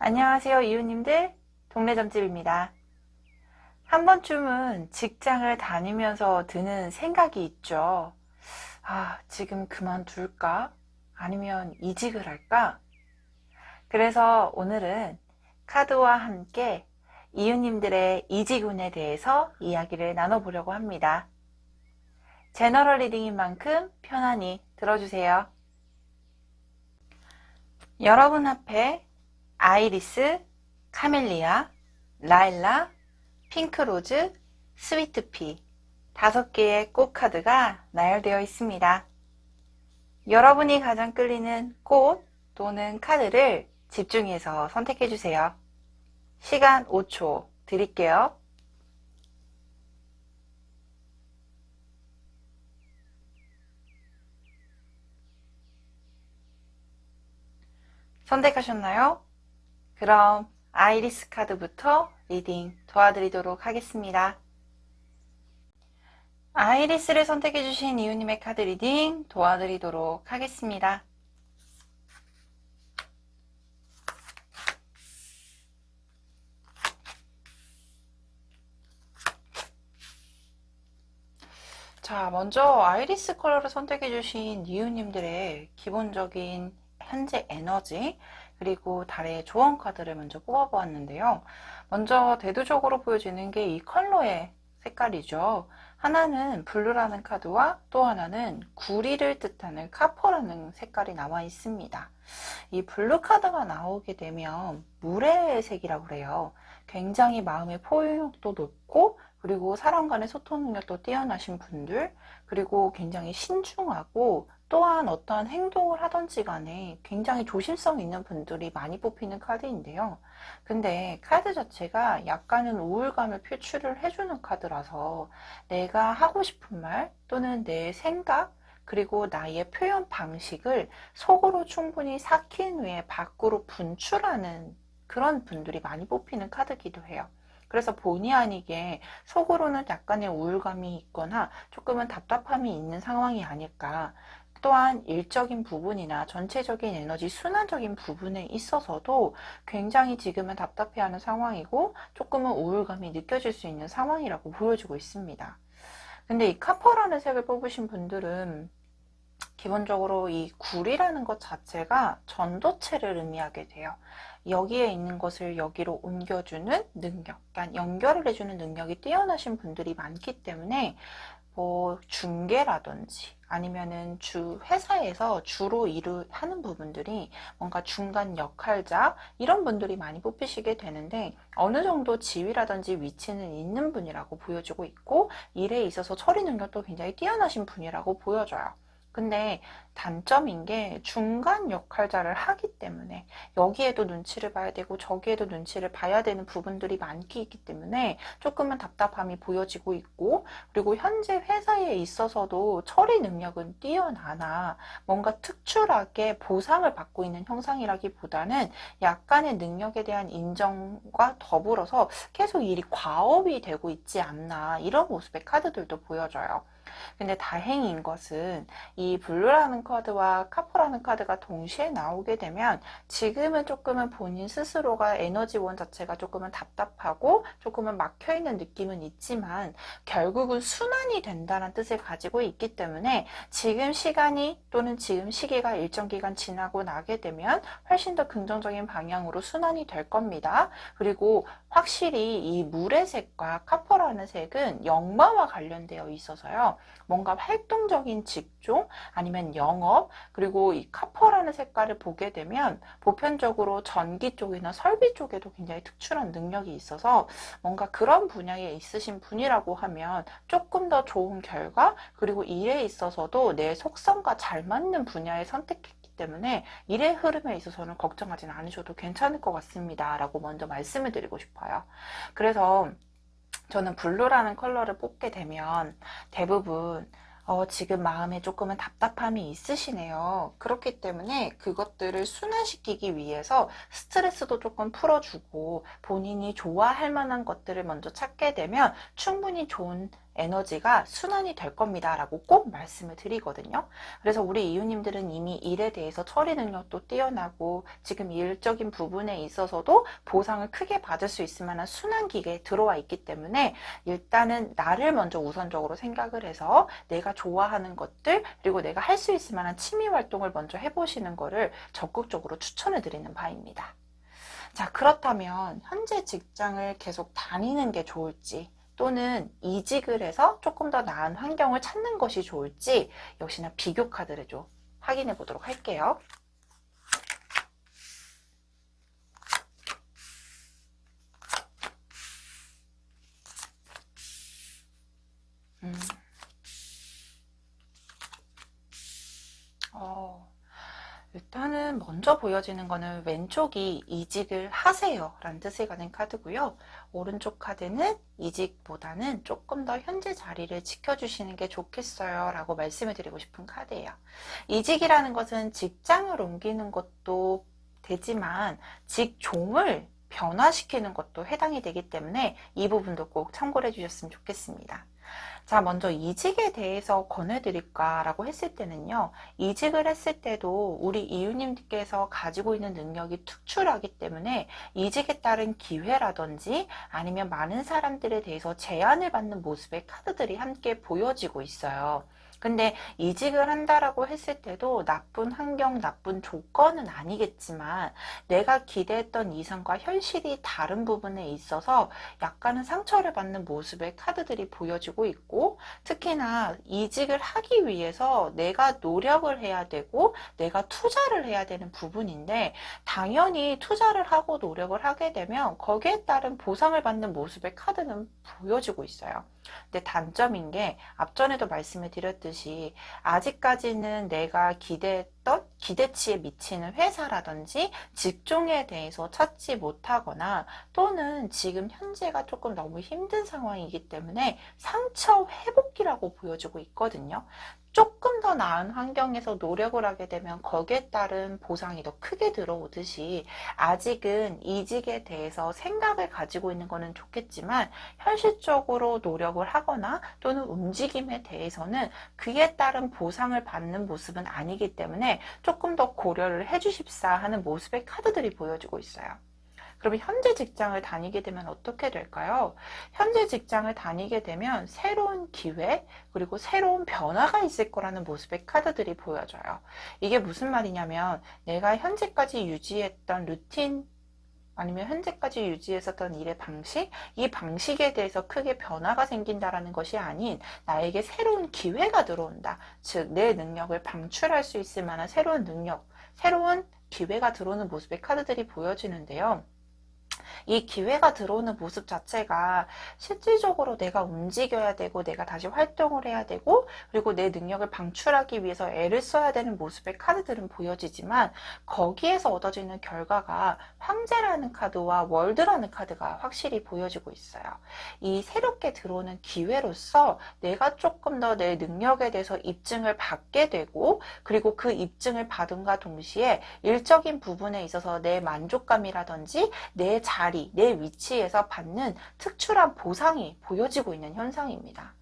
안녕하세요, 이웃님들. 동네 점집입니다. 한 번쯤은 직장을 다니면서 드는 생각이 있죠. 지금 그만둘까? 아니면 이직을 할까? 그래서 오늘은 카드와 함께 이웃님들의 이직운에 대해서 이야기를 나눠보려고 합니다. 제너럴 리딩인 만큼 편안히 들어주세요. 여러분 앞에 아이리스, 카멜리아, 라일락, 핑크로즈, 스위트피 5개의 꽃 카드가 나열되어 있습니다. 여러분이 가장 끌리는 꽃 또는 카드를 집중해서 선택해 주세요. 시간 5초 드릴게요. 선택하셨나요? 그럼 아이리스 카드부터 리딩 도와드리도록 하겠습니다. 아이리스를 선택해주신 이웃님의 카드 리딩 도와드리도록 하겠습니다. 자, 먼저 아이리스 컬러를 선택해주신 이웃님들의 기본적인 현재 에너지 그리고 달의 조언 카드를 먼저 뽑아보았는데요. 먼저 대두적으로 보여지는 게 이 컬러의 색깔이죠. 하나는 블루라는 카드와 또 하나는 구리를 뜻하는 카퍼라는 색깔이 나와 있습니다. 이 블루 카드가 나오게 되면 물의 색이라고 그래요. 굉장히 마음의 포용력도 높고 그리고 사람 간의 소통 능력도 뛰어나신 분들, 그리고 굉장히 신중하고 또한 어떠한 행동을 하던지 간에 굉장히 조심성 있는 분들이 많이 뽑히는 카드인데요. 근데 카드 자체가 약간은 우울감을 표출을 해주는 카드라서 내가 하고 싶은 말 또는 내 생각 그리고 나의 표현 방식을 속으로 충분히 삭힌 후에 밖으로 분출하는 그런 분들이 많이 뽑히는 카드이기도 해요. 그래서 본의 아니게 속으로는 약간의 우울감이 있거나 조금은 답답함이 있는 상황이 아닐까. 또한 일적인 부분이나 전체적인 에너지 순환적인 부분에 있어서도 굉장히 지금은 답답해하는 상황이고 조금은 우울감이 느껴질 수 있는 상황이라고 보여지고 있습니다. 근데 이 카퍼라는 색을 뽑으신 분들은 기본적으로 이 굴이라는 것 자체가 전도체를 의미하게 돼요. 여기에 있는 것을 여기로 옮겨주는 능력, 그러니까 연결을 해주는 능력이 뛰어나신 분들이 많기 때문에 뭐 중개라든지 아니면은 회사에서 주로 일을 하는 부분들이 뭔가 중간 역할자 이런 분들이 많이 뽑히시게 되는데 어느 정도 지위라든지 위치는 있는 분이라고 보여지고 있고 일에 있어서 처리 능력도 굉장히 뛰어나신 분이라고 보여져요. 근데 단점인 게 중간 역할자를 하기 때문에 여기에도 눈치를 봐야 되고 저기에도 눈치를 봐야 되는 부분들이 많기 있기 때문에 조금은 답답함이 보여지고 있고, 그리고 현재 회사에 있어서도 처리 능력은 뛰어나나 뭔가 특출하게 보상을 받고 있는 형상이라기보다는 약간의 능력에 대한 인정과 더불어서 계속 일이 과업이 되고 있지 않나 이런 모습의 카드들도 보여져요. 근데 다행인 것은 이 블루라는 카드와 카퍼라는 카드가 동시에 나오게 되면 지금은 조금은 본인 스스로가 에너지원 자체가 조금은 답답하고 조금은 막혀있는 느낌은 있지만 결국은 순환이 된다는 뜻을 가지고 있기 때문에 지금 시간이 또는 지금 시기가 일정 기간 지나고 나게 되면 훨씬 더 긍정적인 방향으로 순환이 될 겁니다. 그리고 확실히 이 물의 색과 카퍼라는 색은 역마와 관련되어 있어서요. 뭔가 활동적인 직종 아니면 영업 그리고 이 카퍼라는 색깔을 보게 되면 보편적으로 전기 쪽이나 설비 쪽에도 굉장히 특출한 능력이 있어서 뭔가 그런 분야에 있으신 분이라고 하면 조금 더 좋은 결과 그리고 일에 있어서도 내 속성과 잘 맞는 분야에 선택했기 때문에 일의 흐름에 있어서는 걱정하지는 않으셔도 괜찮을 것 같습니다 라고 먼저 말씀을 드리고 싶어요. 그래서 저는 블루라는 컬러를 뽑게 되면 대부분 지금 마음에 조금은 답답함이 있으시네요. 그렇기 때문에 그것들을 순환시키기 위해서 스트레스도 조금 풀어주고 본인이 좋아할 만한 것들을 먼저 찾게 되면 충분히 좋은 에너지가 순환이 될 겁니다 라고 꼭 말씀을 드리거든요. 그래서 우리 이웃님들은 이미 일에 대해서 처리 능력도 뛰어나고 지금 일적인 부분에 있어서도 보상을 크게 받을 수 있을 만한 순환기계에 들어와 있기 때문에 일단은 나를 먼저 우선적으로 생각을 해서 내가 좋아하는 것들 그리고 내가 할 수 있을 만한 취미 활동을 먼저 해보시는 거를 적극적으로 추천을 드리는 바입니다. 자, 그렇다면 현재 직장을 계속 다니는 게 좋을지 또는 이직을 해서 조금 더 나은 환경을 찾는 것이 좋을지 역시나 비교 카드를 좀 확인해 보도록 할게요. 일단은 먼저 보여지는 거는 왼쪽이 이직을 하세요 라는 뜻을 가진 카드고요. 오른쪽 카드는 이직보다는 조금 더 현재 자리를 지켜주시는 게 좋겠어요 라고 말씀을 드리고 싶은 카드예요. 이직이라는 것은 직장을 옮기는 것도 되지만 직종을 변화시키는 것도 해당이 되기 때문에 이 부분도 꼭 참고를 해주셨으면 좋겠습니다. 자, 먼저 이직에 대해서 권해드릴까라고 했을 때는요, 이직을 했을 때도 우리 이웃님께서 가지고 있는 능력이 특출하기 때문에 이직에 따른 기회라든지 아니면 많은 사람들에 대해서 제안을 받는 모습의 카드들이 함께 보여지고 있어요. 근데 이직을 한다라고 했을 때도 나쁜 환경, 나쁜 조건은 아니겠지만 내가 기대했던 이상과 현실이 다른 부분에 있어서 약간은 상처를 받는 모습의 카드들이 보여지고 있고 특히나 이직을 하기 위해서 내가 노력을 해야 되고 내가 투자를 해야 되는 부분인데 당연히 투자를 하고 노력을 하게 되면 거기에 따른 보상을 받는 모습의 카드는 보여지고 있어요. 근데 단점인 게 앞전에도 말씀을 드렸듯이 아직까지는 내가 기대했던 기대치에 미치는 회사라든지 직종에 대해서 찾지 못하거나 또는 지금 현재가 조금 너무 힘든 상황이기 때문에 상처 회복기라고 보여지고 있거든요. 조금 더 나은 환경에서 노력을 하게 되면 거기에 따른 보상이 더 크게 들어오듯이 아직은 이직에 대해서 생각을 가지고 있는 거는 좋겠지만 현실적으로 노력을 하거나 또는 움직임에 대해서는 그에 따른 보상을 받는 모습은 아니기 때문에 조금 더 고려를 해주십사 하는 모습의 카드들이 보여지고 있어요. 그러면 현재 직장을 다니게 되면 어떻게 될까요? 현재 직장을 다니게 되면 새로운 기회 그리고 새로운 변화가 있을 거라는 모습의 카드들이 보여져요. 이게 무슨 말이냐면 내가 현재까지 유지했던 루틴 아니면 현재까지 유지했었던 일의 방식, 이 방식에 대해서 크게 변화가 생긴다라는 것이 아닌 나에게 새로운 기회가 들어온다. 즉, 내 능력을 방출할 수 있을 만한 새로운 능력, 새로운 기회가 들어오는 모습의 카드들이 보여지는데요. 이 기회가 들어오는 모습 자체가 실질적으로 내가 움직여야 되고 내가 다시 활동을 해야 되고 그리고 내 능력을 방출하기 위해서 애를 써야 되는 모습의 카드들은 보여지지만 거기에서 얻어지는 결과가 황제라는 카드와 월드라는 카드가 확실히 보여지고 있어요. 이 새롭게 들어오는 기회로서 내가 조금 더 내 능력에 대해서 입증을 받게 되고 그리고 그 입증을 받음과 동시에 일적인 부분에 있어서 내 만족감이라든지 내 자리, 내 위치에서 받는 특출한 보상이 보여지고 있는 현상입니다.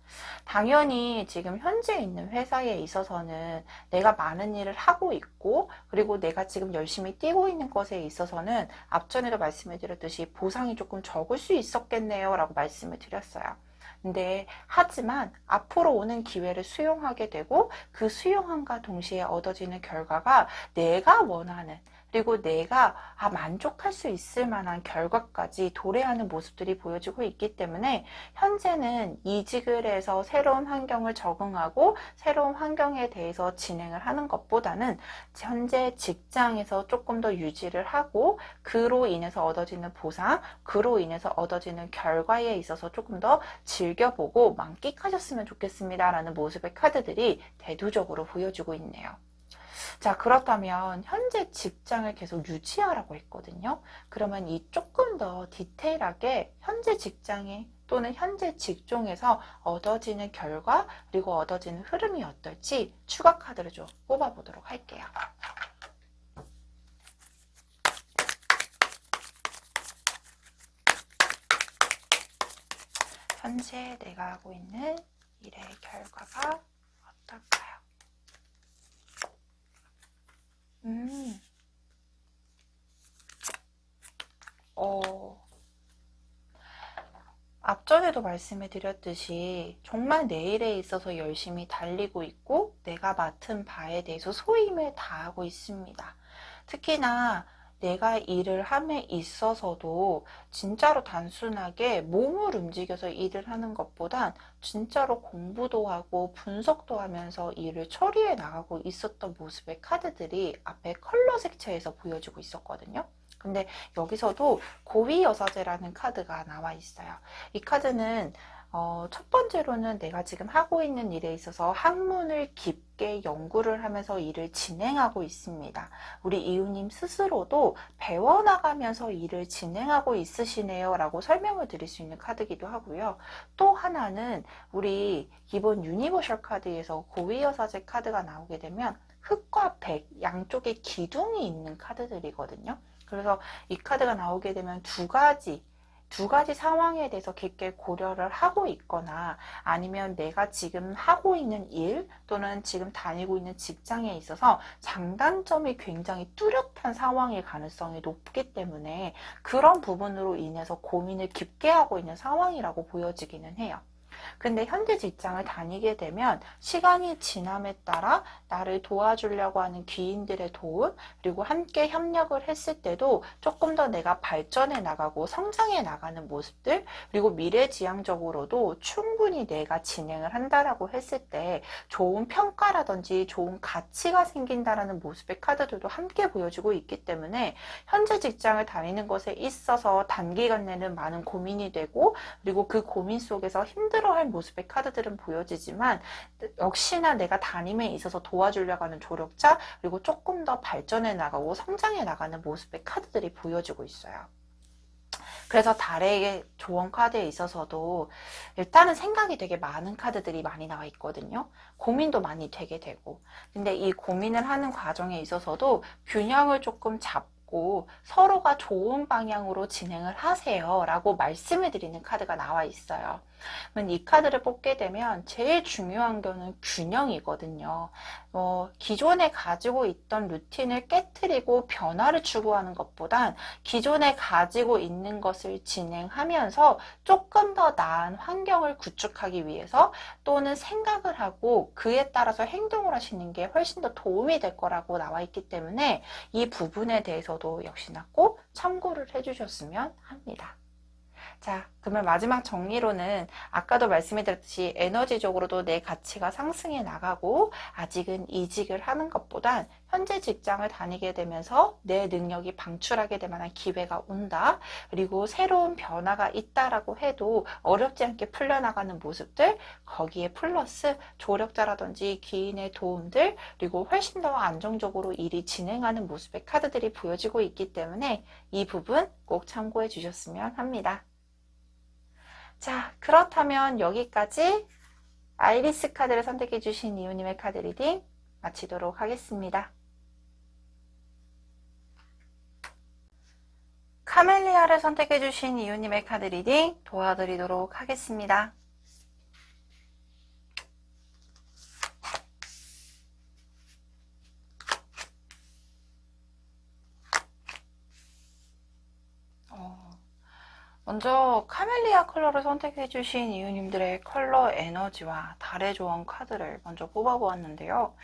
당연히 지금 현재 있는 회사에 있어서는 내가 많은 일을 하고 있고 그리고 내가 지금 열심히 뛰고 있는 것에 있어서는 앞전에도 말씀을 드렸듯이 보상이 조금 적을 수 있었겠네요 라고 말씀을 드렸어요. 근데 하지만 앞으로 오는 기회를 수용하게 되고 그 수용함과 동시에 얻어지는 결과가 내가 원하는 그리고 내가 만족할 수 있을 만한 결과까지 도래하는 모습들이 보여지고 있기 때문에 현재는 이직을 해서 새로운 환경을 적응하고 새로운 환경에 대해서 진행을 하는 것보다는 현재 직장에서 조금 더 유지를 하고 그로 인해서 얻어지는 보상, 그로 인해서 얻어지는 결과에 있어서 조금 더 즐겨보고 만끽하셨으면 좋겠습니다 라는 모습의 카드들이 대두적으로 보여주고 있네요. 자, 그렇다면 현재 직장을 계속 유지하라고 했거든요. 그러면 이 조금 더 디테일하게 현재 직장에 또는 현재 직종에서 얻어지는 결과 그리고 얻어지는 흐름이 어떨지 추가 카드를 좀 뽑아보도록 할게요. 현재 내가 하고 있는 일의 결과가 어떨까요? 앞전에도 말씀해 드렸듯이 정말 내 일에 있어서 열심히 달리고 있고 내가 맡은 바에 대해서 소임을 다하고 있습니다. 특히나 내가 일을 함에 있어서도 진짜로 단순하게 몸을 움직여서 일을 하는 것보단 진짜로 공부도 하고 분석도 하면서 일을 처리해 나가고 있었던 모습의 카드들이 앞에 컬러 색채에서 보여지고 있었거든요. 근데 여기서도 고위여사제라는 카드가 나와 있어요. 이 카드는 첫 번째로는 내가 지금 하고 있는 일에 있어서 학문을 깊게 연구를 하면서 일을 진행하고 있습니다. 우리 이웃님 스스로도 배워나가면서 일을 진행하고 있으시네요 라고 설명을 드릴 수 있는 카드이기도 하고요. 또 하나는 우리 기본 유니버셜 카드에서 고위여사제 카드가 나오게 되면 흑과 백 양쪽에 기둥이 있는 카드들이거든요. 그래서 이 카드가 나오게 되면 두 가지 상황에 대해서 깊게 고려를 하고 있거나 아니면 내가 지금 하고 있는 일 또는 지금 다니고 있는 직장에 있어서 장단점이 굉장히 뚜렷한 상황일 가능성이 높기 때문에 그런 부분으로 인해서 고민을 깊게 하고 있는 상황이라고 보여지기는 해요. 근데 현재 직장을 다니게 되면 시간이 지남에 따라 나를 도와주려고 하는 귀인들의 도움 그리고 함께 협력을 했을 때도 조금 더 내가 발전해 나가고 성장해 나가는 모습들 그리고 미래지향적으로도 충분히 내가 진행을 한다라고 했을 때 좋은 평가라든지 좋은 가치가 생긴다라는 모습의 카드들도 함께 보여주고 있기 때문에 현재 직장을 다니는 것에 있어서 단기간 내는 많은 고민이 되고 그리고 그 고민 속에서 힘들어할 모습의 카드들은 보여지지만 역시나 내가 담임에 있어서 도와주려고 하는 조력자 그리고 조금 더 발전해 나가고 성장해 나가는 모습의 카드들이 보여지고 있어요. 그래서 달의 조언 카드에 있어서도 일단은 생각이 되게 많은 카드들이 많이 나와 있거든요. 고민도 많이 되게 되고 근데 이 고민을 하는 과정에 있어서도 균형을 조금 잡고 서로가 좋은 방향으로 진행을 하세요 라고 말씀을 드리는 카드가 나와 있어요. 이 카드를 뽑게 되면 제일 중요한 거는 균형이거든요. 기존에 가지고 있던 루틴을 깨트리고 변화를 추구하는 것보단 기존에 가지고 있는 것을 진행하면서 조금 더 나은 환경을 구축하기 위해서 또는 생각을 하고 그에 따라서 행동을 하시는 게 훨씬 더 도움이 될 거라고 나와 있기 때문에 이 부분에 대해서도 역시나 꼭 참고를 해주셨으면 합니다. 자, 그러면 마지막 정리로는 아까도 말씀드렸듯이 에너지적으로도 내 가치가 상승해 나가고 아직은 이직을 하는 것보단 현재 직장을 다니게 되면서 내 능력이 방출하게 될 만한 기회가 온다. 그리고 새로운 변화가 있다라고 해도 어렵지 않게 풀려나가는 모습들 거기에 플러스 조력자라든지 귀인의 도움들 그리고 훨씬 더 안정적으로 일이 진행하는 모습의 카드들이 보여지고 있기 때문에 이 부분 꼭 참고해 주셨으면 합니다. 자, 그렇다면 여기까지 아이리스 카드를 선택해 주신 이웃님의 카드 리딩 마치도록 하겠습니다. 카멜리아를 선택해 주신 이웃님의 카드 리딩 도와드리도록 하겠습니다. 먼저 카멜리아 컬러를 선택해 주신 이웃님들의 컬러 에너지와 달의 조언 카드를 먼저 뽑아보았는데요.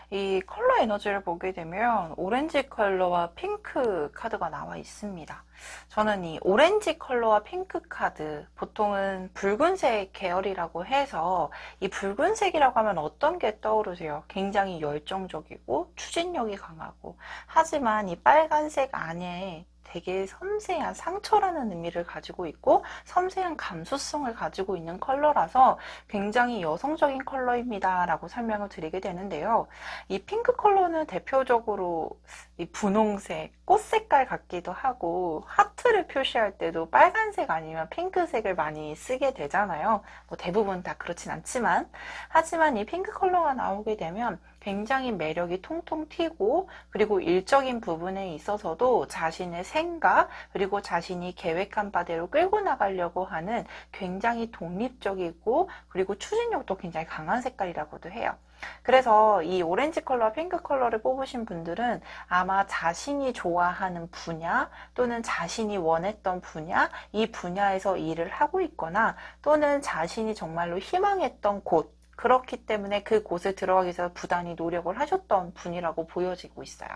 이 컬러 에너지를 보게 되면 오렌지 컬러와 핑크 카드가 나와 있습니다. 저는 이 오렌지 컬러와 핑크 카드, 보통은 붉은색 계열이라고 해서 이 붉은색이라고 하면 어떤 게 떠오르세요? 굉장히 열정적이고 추진력이 강하고 하지만 이 빨간색 안에 되게 섬세한 상처라는 의미를 가지고 있고 섬세한 감수성을 가지고 있는 컬러라서 굉장히 여성적인 컬러입니다 라고 설명을 드리게 되는데요. 이 핑크 컬러는 대표적으로 이 분홍색, 꽃 색깔 같기도 하고 하트를 표시할 때도 빨간색 아니면 핑크색을 많이 쓰게 되잖아요. 뭐 대부분 다 그렇진 않지만 하지만 이 핑크 컬러가 나오게 되면 굉장히 매력이 통통 튀고, 그리고 일적인 부분에 있어서도 자신의 생각, 그리고 자신이 계획한 바대로 끌고 나가려고 하는 굉장히 독립적이고, 그리고 추진력도 굉장히 강한 색깔이라고도 해요. 그래서 이 오렌지 컬러와 핑크 컬러를 뽑으신 분들은 아마 자신이 좋아하는 분야 또는 자신이 원했던 분야, 이 분야에서 일을 하고 있거나 또는 자신이 정말로 희망했던 곳, 그렇기 때문에 그 곳에 들어가기 위해서 부단히 노력을 하셨던 분이라고 보여지고 있어요.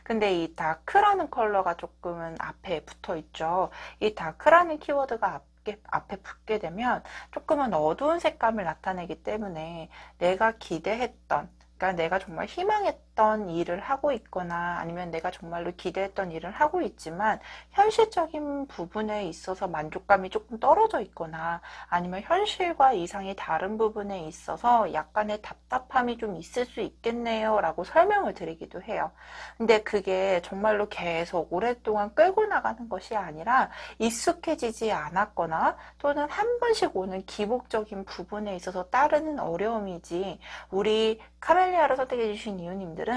근데 이 다크라는 컬러가 조금은 앞에 붙어 있죠. 이 다크라는 키워드가 앞에 붙게 되면 조금은 어두운 색감을 나타내기 때문에 내가 기대했던, 그러니까 내가 정말 희망했던 일을 하고 있거나 아니면 내가 정말로 기대했던 일을 하고 있지만 현실적인 부분에 있어서 만족감이 조금 떨어져 있거나 아니면 현실과 이상이 다른 부분에 있어서 약간의 답답함이 좀 있을 수 있겠네요 라고 설명을 드리기도 해요. 근데 그게 정말로 계속 오랫동안 끌고 나가는 것이 아니라 익숙해지지 않았거나 또는 한 번씩 오는 기복적인 부분에 있어서 따르는 어려움이지, 우리 카멜리아를 선택해 주신 이유님들은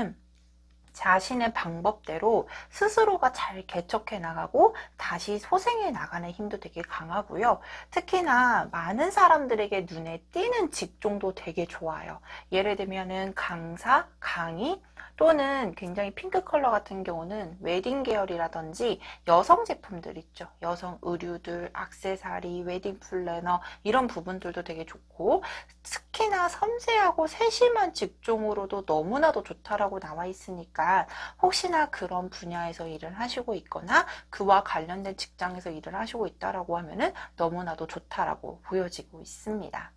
자신의 방법대로 스스로가 잘 개척해 나가고 다시 소생해 나가는 힘도 되게 강하고요. 특히나 많은 사람들에게 눈에 띄는 직종도 되게 좋아요. 예를 들면은 강사, 강의, 또는 굉장히 핑크 컬러 같은 경우는 웨딩 계열이라든지 여성 제품들 있죠. 여성 의류들, 액세서리, 웨딩 플래너 이런 부분들도 되게 좋고, 특히나 섬세하고 세심한 직종으로도 너무나도 좋다라고 나와 있으니까 혹시나 그런 분야에서 일을 하시고 있거나 그와 관련된 직장에서 일을 하시고 있다라고 하면은 너무나도 좋다라고 보여지고 있습니다.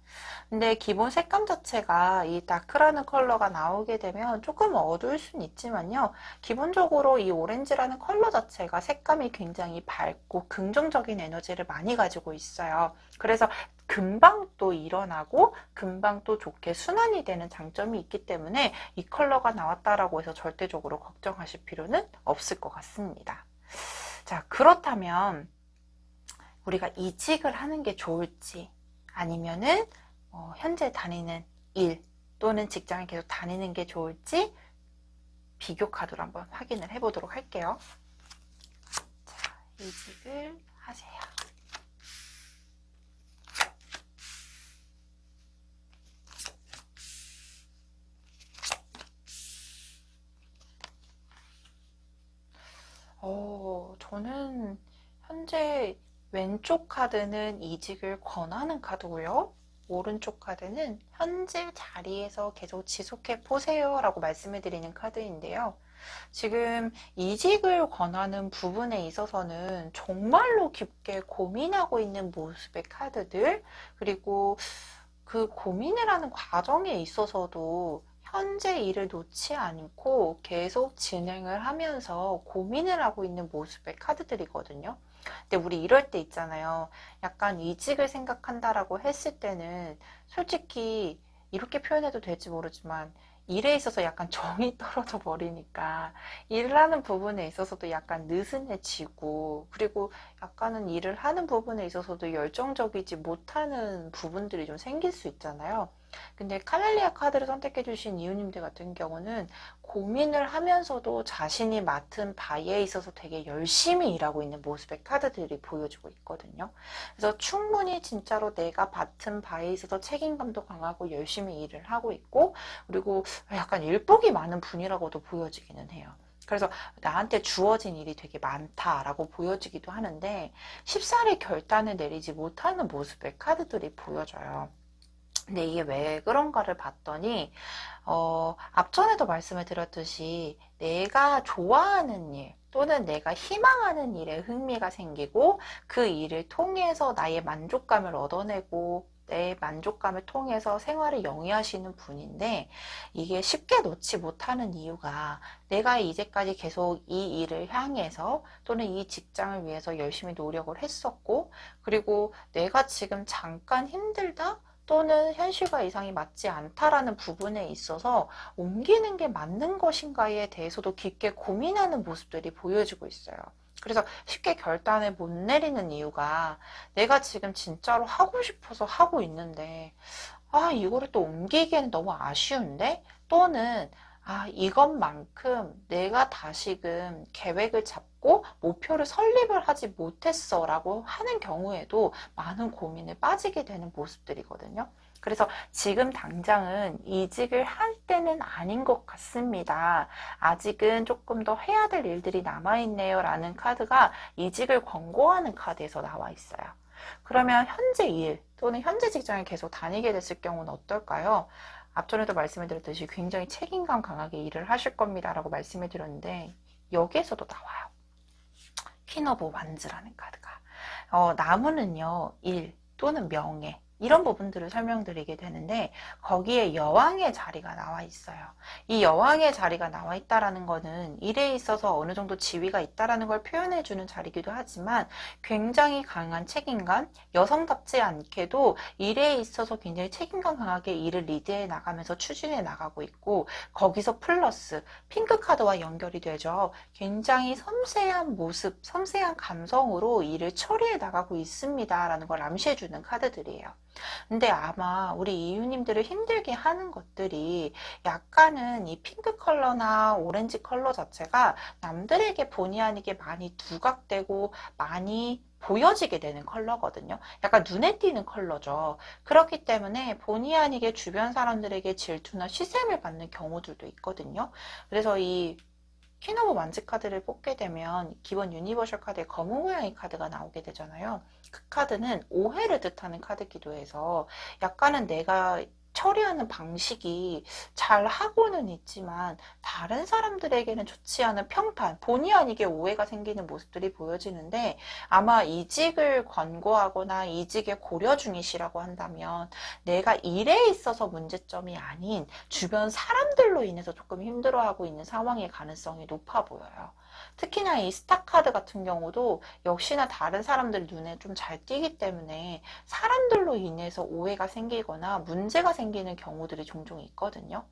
근데 기본 색감 자체가 이 다크라는 컬러가 나오게 되면 조금 어두울 순 있지만요. 기본적으로 이 오렌지라는 컬러 자체가 색감이 굉장히 밝고 긍정적인 에너지를 많이 가지고 있어요. 그래서 금방 또 일어나고 금방 또 좋게 순환이 되는 장점이 있기 때문에 이 컬러가 나왔다라고 해서 절대적으로 걱정하실 필요는 없을 것 같습니다. 자, 그렇다면 우리가 이직을 하는 게 좋을지 아니면은 현재 다니는 일 또는 직장을 계속 다니는 게 좋을지 비교 카드로 한번 확인을 해보도록 할게요. 자, 이직을 하세요. 저는 현재 왼쪽 카드는 이직을 권하는 카드고요. 오른쪽 카드는 현재 자리에서 계속 지속해 보세요 라고 말씀해 드리는 카드인데요. 지금 이직을 권하는 부분에 있어서는 정말로 깊게 고민하고 있는 모습의 카드들, 그리고 그 고민을 하는 과정에 있어서도 현재 일을 놓지 않고 계속 진행을 하면서 고민을 하고 있는 모습의 카드들이거든요. 근데 우리 이럴 때 있잖아요. 약간 이직을 생각한다라고 했을 때는 솔직히 이렇게 표현해도 될지 모르지만 일에 있어서 약간 정이 떨어져 버리니까 일을 하는 부분에 있어서도 약간 느슨해지고, 그리고 약간은 일을 하는 부분에 있어서도 열정적이지 못하는 부분들이 좀 생길 수 있잖아요. 근데 카멜리아 카드를 선택해 주신 이유님들 같은 경우는 고민을 하면서도 자신이 맡은 바에 있어서 되게 열심히 일하고 있는 모습의 카드들이 보여주고 있거든요. 그래서 충분히 진짜로 내가 맡은 바에 있어서 책임감도 강하고 열심히 일을 하고 있고, 그리고 약간 일복이 많은 분이라고도 보여지기는 해요. 그래서 나한테 주어진 일이 되게 많다라고 보여지기도 하는데 쉽사리 결단을 내리지 못하는 모습의 카드들이 보여져요. 근데 이게 왜 그런가를 봤더니 앞전에도 말씀을 드렸듯이 내가 좋아하는 일 또는 내가 희망하는 일에 흥미가 생기고 그 일을 통해서 나의 만족감을 얻어내고 내 만족감을 통해서 생활을 영위하시는 분인데, 이게 쉽게 놓지 못하는 이유가 내가 이제까지 계속 이 일을 향해서 또는 이 직장을 위해서 열심히 노력을 했었고, 그리고 내가 지금 잠깐 힘들다 또는 현실과 이상이 맞지 않다라는 부분에 있어서 옮기는 게 맞는 것인가에 대해서도 깊게 고민하는 모습들이 보여지고 있어요. 그래서 쉽게 결단을 못 내리는 이유가 내가 지금 진짜로 하고 싶어서 하고 있는데 아, 이거를 또 옮기기에는 너무 아쉬운데? 또는, 아, 이것만큼 내가 다시금 계획을 잡고 목표를 설립을 하지 못했어 라고 하는 경우에도 많은 고민에 빠지게 되는 모습들이거든요. 그래서 지금 당장은 이직을 할 때는 아닌 것 같습니다. 아직은 조금 더 해야 될 일들이 남아있네요 라는 카드가 이직을 권고하는 카드에서 나와 있어요. 그러면 현재 일 또는 현재 직장에 계속 다니게 됐을 경우는 어떨까요? 앞전에도 말씀을 드렸듯이 굉장히 책임감 강하게 일을 하실 겁니다 라고 말씀을 드렸는데 여기에서도 나와요. 퀸 오브 완즈라는 카드가. 나무는요, 일 또는 명예 이런 부분들을 설명드리게 되는데 거기에 여왕의 자리가 나와 있어요. 이 여왕의 자리가 나와 있다라는 거는 일에 있어서 어느 정도 지위가 있다라는 걸 표현해 주는 자리이기도 하지만 굉장히 강한 책임감, 여성답지 않게도 일에 있어서 굉장히 책임감 강하게 일을 리드해 나가면서 추진해 나가고 있고 거기서 플러스 핑크 카드와 연결이 되죠. 굉장히 섬세한 모습, 섬세한 감성으로 일을 처리해 나가고 있습니다 라는 걸 암시해 주는 카드들이에요. 근데 아마 우리 이유님들을 힘들게 하는 것들이 약간은 이 핑크 컬러나 오렌지 컬러 자체가 남들에게 본의 아니게 많이 두각되고 많이 보여지게 되는 컬러거든요. 약간 눈에 띄는 컬러죠. 그렇기 때문에 본의 아니게 주변 사람들에게 질투나 시샘을 받는 경우들도 있거든요. 그래서 이 퀸 오브 완즈 카드를 뽑게 되면 기본 유니버셜 카드에 검은 고양이 카드가 나오게 되잖아요. 그 카드는 오해를 뜻하는 카드기도 해서 약간은 내가 처리하는 방식이 잘 하고는 있지만 다른 사람들에게는 좋지 않은 평판, 본의 아니게 오해가 생기는 모습들이 보여지는데 아마 이직을 권고하거나 이직에 고려 중이시라고 한다면 내가 일에 있어서 문제점이 아닌 주변 사람들로 인해서 조금 힘들어하고 있는 상황일 가능성이 높아 보여요. 특히나 이 스타 카드 같은 경우도 역시나 다른 사람들 눈에 좀 잘 띄기 때문에 사람들로 인해서 오해가 생기거나 문제가 생기는 경우들이 종종 있거든요.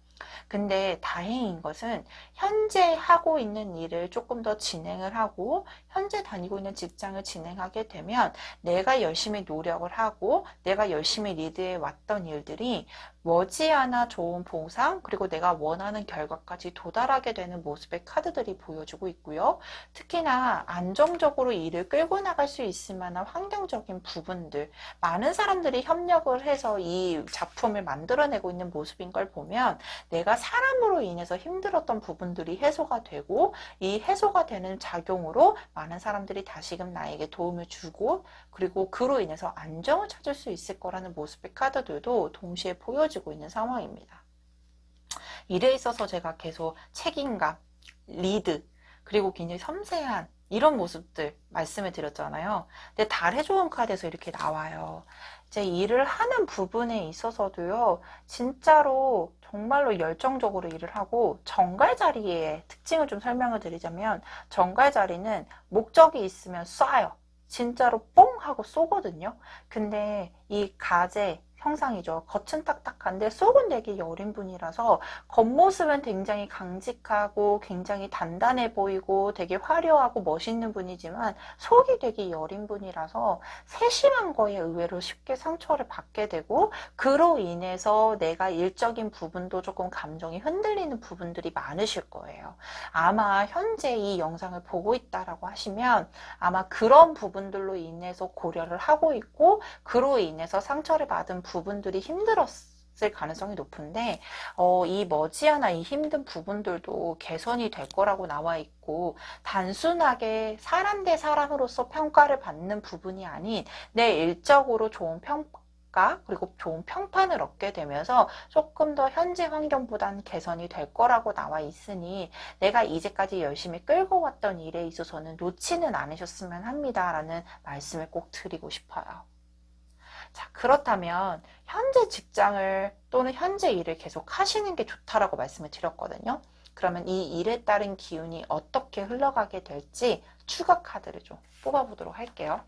근데 다행인 것은 현재 하고 있는 일을 조금 더 진행을 하고 현재 다니고 있는 직장을 진행하게 되면 내가 열심히 노력을 하고 내가 열심히 리드해 왔던 일들이 머지않아 좋은 보상 그리고 내가 원하는 결과까지 도달하게 되는 모습의 카드들이 보여주고 있고요. 특히나 안정적으로 일을 끌고 나갈 수 있을 만한 환경적인 부분들 많은 사람들이 협력을 해서 이 작품을 만들어내고 있는 모습인 걸 보면 내가 사람으로 인해서 힘들었던 부분들이 해소가 되고 이 해소가 되는 작용으로 많은 사람들이 다시금 나에게 도움을 주고 그리고 그로 인해서 안정을 찾을 수 있을 거라는 모습의 카드들도 동시에 보여지고 있는 상황입니다. 일에 있어서 제가 계속 책임감, 리드, 그리고 굉장히 섬세한 이런 모습들 말씀을 드렸잖아요. 근데 달의 조언 카드에서 이렇게 나와요. 이제 일을 하는 부분에 있어서도요, 진짜로 정말로 열정적으로 일을 하고 정갈 자리의 특징을 좀 설명을 드리자면 정갈 자리는 목적이 있으면 쏴요. 진짜로 뽕 하고 쏘거든요. 근데 이 가재 형상이죠. 겉은 딱딱한데 속은 되게 여린 분이라서 겉모습은 굉장히 강직하고 굉장히 단단해 보이고 되게 화려하고 멋있는 분이지만 속이 되게 여린 분이라서 세심한 거에 의외로 쉽게 상처를 받게 되고 그로 인해서 내가 일적인 부분도 조금 감정이 흔들리는 부분들이 많으실 거예요. 아마 현재 이 영상을 보고 있다라고 하시면 아마 그런 부분들로 인해서 고려를 하고 있고 그로 인해서 상처를 받은 부분들이 힘들었을 가능성이 높은데 이 머지않아 이 힘든 부분들도 개선이 될 거라고 나와 있고 단순하게 사람 대 사람으로서 평가를 받는 부분이 아닌 내 일적으로 좋은 평가 그리고 좋은 평판을 얻게 되면서 조금 더 현재 환경보다는 개선이 될 거라고 나와 있으니 내가 이제까지 열심히 끌고 왔던 일에 있어서는 놓지는 않으셨으면 합니다 라는 말씀을 꼭 드리고 싶어요. 자, 그렇다면 현재 직장을 또는 현재 일을 계속 하시는 게 좋다라고 말씀을 드렸거든요. 그러면 이 일에 따른 기운이 어떻게 흘러가게 될지 추가 카드를 좀 뽑아보도록 할게요.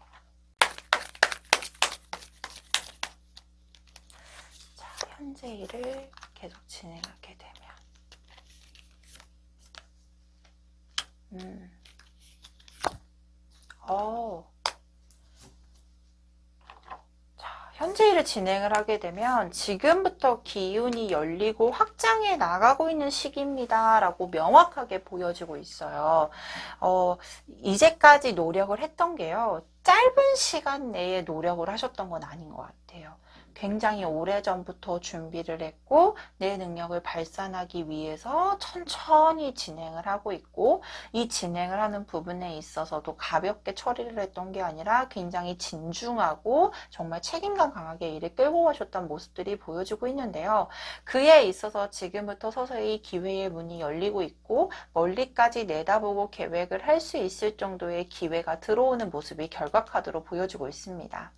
자, 현재 일을 계속 진행하게 되면 현재 일을 진행을 하게 되면 지금부터 기운이 열리고 확장해 나가고 있는 시기입니다 라고 명확하게 보여지고 있어요. 이제까지 노력을 했던 게요, 짧은 시간 내에 노력을 하셨던 건 아닌 것 같아요. 굉장히 오래전부터 준비를 했고 내 능력을 발산하기 위해서 천천히 진행을 하고 있고, 이 진행을 하는 부분에 있어서도 가볍게 처리를 했던 게 아니라 굉장히 진중하고 정말 책임감 강하게 일을 끌고 가셨던 모습들이 보여지고 있는데요. 그에 있어서 지금부터 서서히 기회의 문이 열리고 있고 멀리까지 내다보고 계획을 할 수 있을 정도의 기회가 들어오는 모습이 결과 카드로 보여지고 있습니다.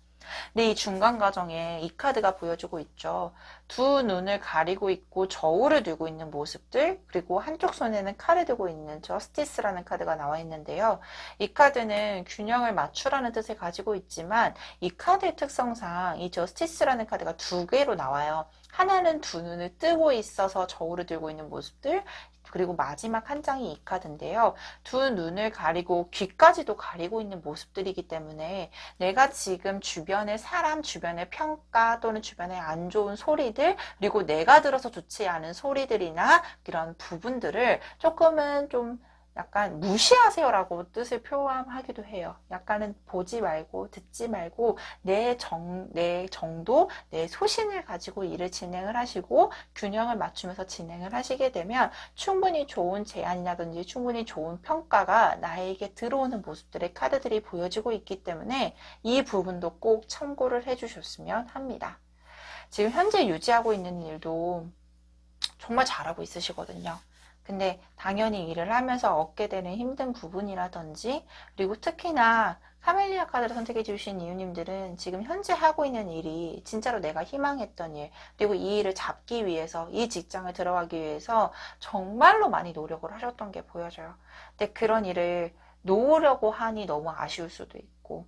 근데 이 중간 과정에 이 카드가 보여주고 있죠. 두 눈을 가리고 있고 저울을 들고 있는 모습들, 그리고 한쪽 손에는 칼을 들고 있는 저스티스라는 카드가 나와 있는데요. 이 카드는 균형을 맞추라는 뜻을 가지고 있지만 이 카드의 특성상 이 저스티스라는 카드가 두 개로 나와요. 하나는 두 눈을 뜨고 있어서 저울을 들고 있는 모습들, 그리고 마지막 한 장이 이 카드인데요. 두 눈을 가리고 귀까지도 가리고 있는 모습들이기 때문에 내가 지금 주변의 사람, 주변의 평가 또는 주변의 안 좋은 소리들, 그리고 내가 들어서 좋지 않은 소리들이나 이런 부분들을 조금은 좀 약간 무시하세요라고 뜻을 표현하기도 해요. 약간은 보지 말고 듣지 말고 내 정도, 내 소신을 가지고 일을 진행을 하시고 균형을 맞추면서 진행을 하시게 되면 충분히 좋은 제안이라든지 충분히 좋은 평가가 나에게 들어오는 모습들의 카드들이 보여지고 있기 때문에 이 부분도 꼭 참고를 해주셨으면 합니다. 지금 현재 유지하고 있는 일도 정말 잘하고 있으시거든요. 근데 당연히 일을 하면서 얻게 되는 힘든 부분이라든지, 그리고 특히나 카멜리아 카드를 선택해 주신 이유님들은 지금 현재 하고 있는 일이 진짜로 내가 희망했던 일, 그리고 이 일을 잡기 위해서, 이 직장을 들어가기 위해서 정말로 많이 노력을 하셨던 게 보여져요. 근데 그런 일을 놓으려고 하니 너무 아쉬울 수도 있고,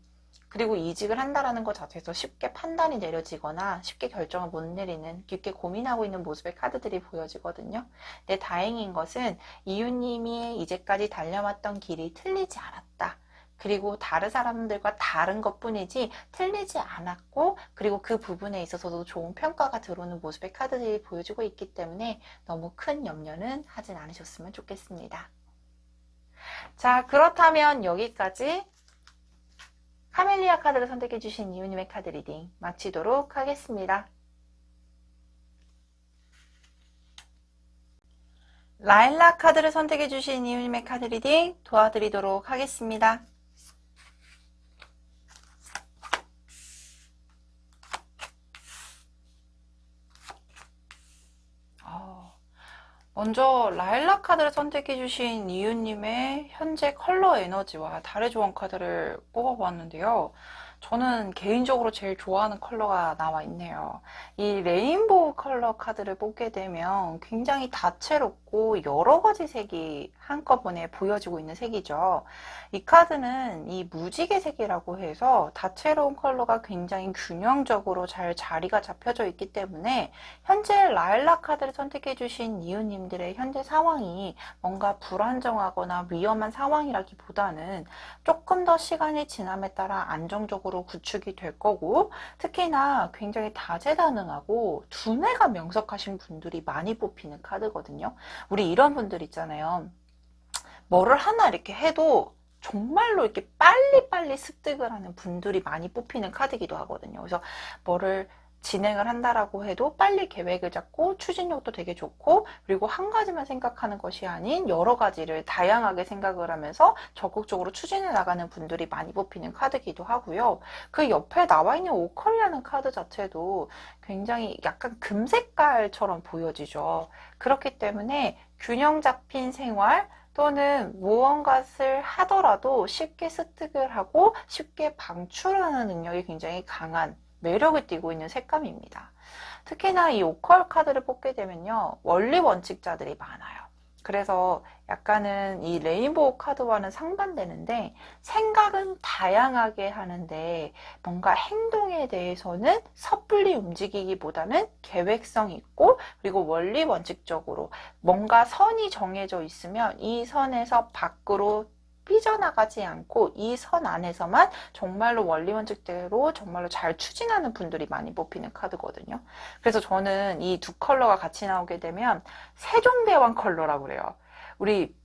그리고 이직을 한다라는 것 자체에서 쉽게 판단이 내려지거나 쉽게 결정을 못 내리는, 깊게 고민하고 있는 모습의 카드들이 보여지거든요. 근데 다행인 것은 이유님이 이제까지 달려왔던 길이 틀리지 않았다. 그리고 다른 사람들과 다른 것뿐이지 틀리지 않았고, 그리고 그 부분에 있어서도 좋은 평가가 들어오는 모습의 카드들이 보여지고 있기 때문에 너무 큰 염려는 하진 않으셨으면 좋겠습니다. 자, 그렇다면 여기까지 카멜리아 카드를 선택해 주신 이유님의 카드 리딩 마치도록 하겠습니다. 라일락 카드를 선택해 주신 이유님의 카드 리딩 도와드리도록 하겠습니다. 먼저 라일락 카드를 선택해 주신 이유님의 현재 컬러 에너지와 달의 조언 카드를 뽑아보았는데요. 저는 개인적으로 제일 좋아하는 컬러가 나와 있네요. 이 레인보우 컬러 카드를 뽑게 되면 굉장히 다채롭고 여러 가지 색이 한꺼번에 보여지고 있는 색이죠. 이 카드는 이 무지개 색이라고 해서 다채로운 컬러가 굉장히 균형적으로 잘 자리가 잡혀져 있기 때문에 현재 라일락 카드를 선택해 주신 이유님들의 현재 상황이 뭔가 불안정하거나 위험한 상황이라기보다는 조금 더 시간이 지남에 따라 안정적으로 구축이 될 거고, 특히나 굉장히 다재다능하고 두뇌가 명석하신 분들이 많이 뽑히는 카드거든요. 우리 이런 분들 있잖아요. 뭐를 하나 이렇게 해도 정말로 이렇게 빨리빨리 습득을 하는 분들이 많이 뽑히는 카드이기도 하거든요. 그래서 뭐를 진행을 한다라고 해도 빨리 계획을 잡고 추진력도 되게 좋고, 그리고 한 가지만 생각하는 것이 아닌 여러 가지를 다양하게 생각을 하면서 적극적으로 추진해 나가는 분들이 많이 뽑히는 카드이기도 하고요. 그 옆에 나와 있는 오컬이라는 카드 자체도 굉장히 약간 금색깔처럼 보여지죠. 그렇기 때문에 균형 잡힌 생활 또는 무언가를 하더라도 쉽게 습득을 하고 쉽게 방출하는 능력이 굉장히 강한 매력을 띠고 있는 색감입니다. 특히나 이 오컬 카드를 뽑게 되면요, 원리 원칙자들이 많아요. 그래서 약간은 이 레인보우 카드와는 상반되는데, 생각은 다양하게 하는데 뭔가 행동에 대해서는 섣불리 움직이기보다는 계획성 있고, 그리고 원리 원칙적으로 뭔가 선이 정해져 있으면 이 선에서 밖으로 삐져나가지 않고 이 선 안에서만 정말로 원리 원칙대로 정말로 잘 추진하는 분들이 많이 뽑히는 카드거든요. 그래서 저는 이 두 컬러가 같이 나오게 되면 세종대왕 컬러라고 그래요. 우리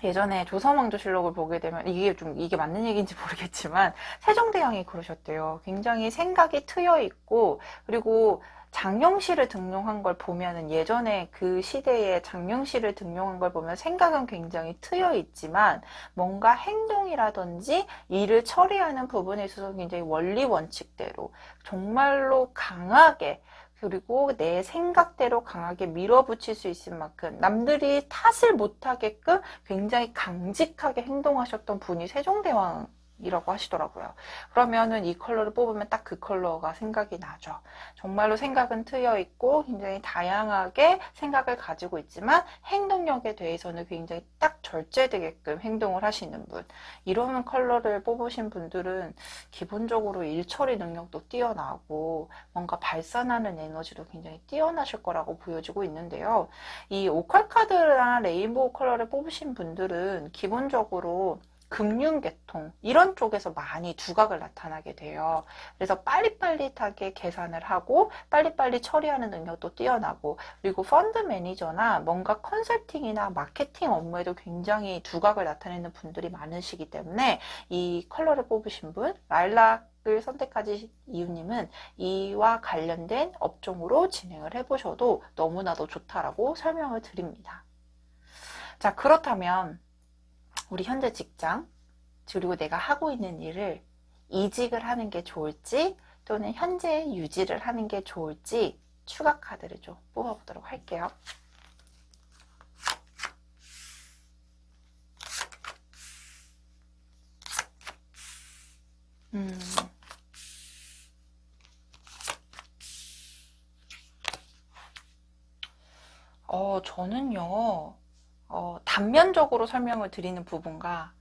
예전에 조선왕조실록을 보게 되면 이게 맞는 얘기인지 모르겠지만 세종대왕이 그러셨대요. 굉장히 생각이 트여 있고, 그리고 장영실을 등용한 걸 보면은 예전에 그 시대에 장영실을 등용한 걸 보면 생각은 굉장히 트여 있지만 뭔가 행동이라든지 일을 처리하는 부분에 있어서 굉장히 원리 원칙대로 정말로 강하게, 그리고 내 생각대로 강하게 밀어붙일 수 있을 만큼 남들이 탓을 못하게끔 굉장히 강직하게 행동하셨던 분이 세종대왕이라고 하시더라고요. 그러면은 이 컬러를 뽑으면 딱 그 컬러가 생각이 나죠. 정말로 생각은 트여 있고 굉장히 다양하게 생각을 가지고 있지만 행동력에 대해서는 굉장히 딱 절제되게끔 행동을 하시는 분. 이런 컬러를 뽑으신 분들은 기본적으로 일 처리 능력도 뛰어나고 뭔가 발산하는 에너지도 굉장히 뛰어나실 거라고 보여지고 있는데요. 이 오컬 카드나 레인보우 컬러를 뽑으신 분들은 기본적으로 금융계통 이런 쪽에서 많이 두각을 나타나게 돼요. 그래서 빨리빨리하게 계산을 하고 빨리빨리 처리하는 능력도 뛰어나고, 그리고 펀드 매니저나 뭔가 컨설팅이나 마케팅 업무에도 굉장히 두각을 나타내는 분들이 많으시기 때문에 이 컬러를 뽑으신 분, 라일락을 선택하신 이유님은 이와 관련된 업종으로 진행을 해보셔도 너무나도 좋다라고 설명을 드립니다. 자, 그렇다면 우리 현재 직장, 그리고 내가 하고 있는 일을 이직을 하는 게 좋을지 또는 현재 유지를 하는 게 좋을지 추가 카드를 좀 뽑아보도록 할게요. 저는요, 단면적으로 설명을 드리는 부분과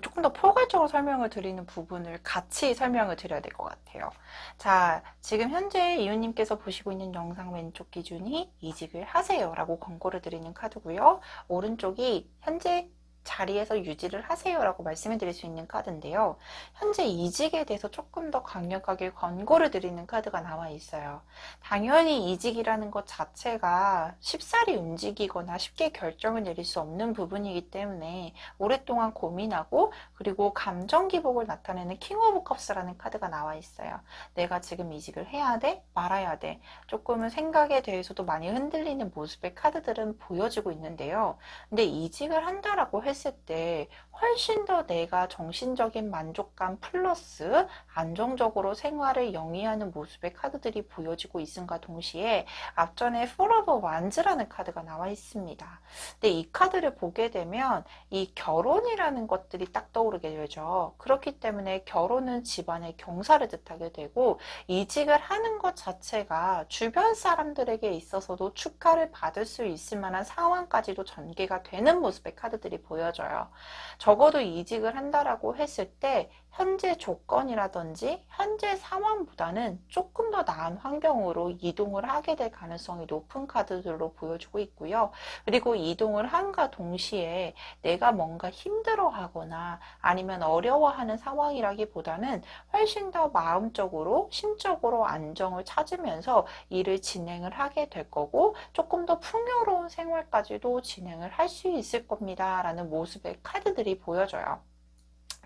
조금 더 포괄적으로 설명을 드리는 부분을 같이 설명을 드려야 될 것 같아요. 자, 지금 현재 이웃님께서 보시고 있는 영상 왼쪽 기준이 이직을 하세요 라고 권고를 드리는 카드고요. 오른쪽이 현재 자리에서 유지를 하세요 라고 말씀을 드릴 수 있는 카드인데요. 현재 이직에 대해서 조금 더 강력하게 권고를 드리는 카드가 나와 있어요. 당연히 이직이라는 것 자체가 쉽사리 움직이거나 쉽게 결정을 내릴 수 없는 부분이기 때문에 오랫동안 고민하고, 그리고 감정 기복을 나타내는 킹 오브 컵스라는 카드가 나와 있어요. 내가 지금 이직을 해야 돼? 말아야 돼? 조금은 생각에 대해서도 많이 흔들리는 모습의 카드들은 보여지고 있는데요. 근데 이직을 한다라고 했을 때 훨씬 더 내가 정신적인 만족감 플러스 안정적으로 생활을 영위하는 모습의 카드들이 보여지고 있음과 동시에 앞전에 풀 오브 완즈라는 카드가 나와 있습니다. 근데 이 카드를 보게 되면 이 결혼이라는 것들이 딱 떠오르게 되죠. 그렇기 때문에 결혼은 집안의 경사를 뜻하게 되고, 이직을 하는 것 자체가 주변 사람들에게 있어서도 축하를 받을 수 있을 만한 상황까지도 전개가 되는 모습의 카드들이 보여져요. 적어도 이직을 한다라고 했을 때 현재 조건이라든지 현재 상황보다는 조금 더 나은 환경으로 이동을 하게 될 가능성이 높은 카드들로 보여주고 있고요. 그리고 이동을 함과 동시에 내가 뭔가 힘들어하거나 아니면 어려워하는 상황이라기보다는 훨씬 더 마음적으로 심적으로 안정을 찾으면서 일을 진행을 하게 될 거고, 조금 더 풍요로운 생활까지도 진행을 할 수 있을 겁니다 라는 모습의 카드들이 보여져요.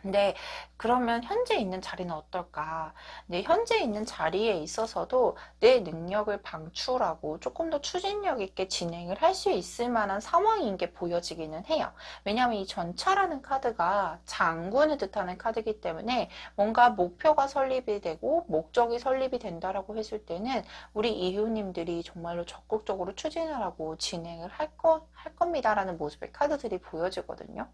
근데 그러면 현재 있는 자리는 어떨까? 내 현재 있는 자리에 있어서도 내 능력을 방출하고 조금 더 추진력 있게 진행을 할 수 있을 만한 상황인 게 보여지기는 해요. 왜냐하면 이 전차라는 카드가 장군을 뜻하는 카드이기 때문에 뭔가 목표가 설립이 되고 목적이 설립이 된다라고 했을 때는 우리 이웃님들이 정말로 적극적으로 추진을 하고 진행을 할 겁니다라는 모습의 카드들이 보여지거든요.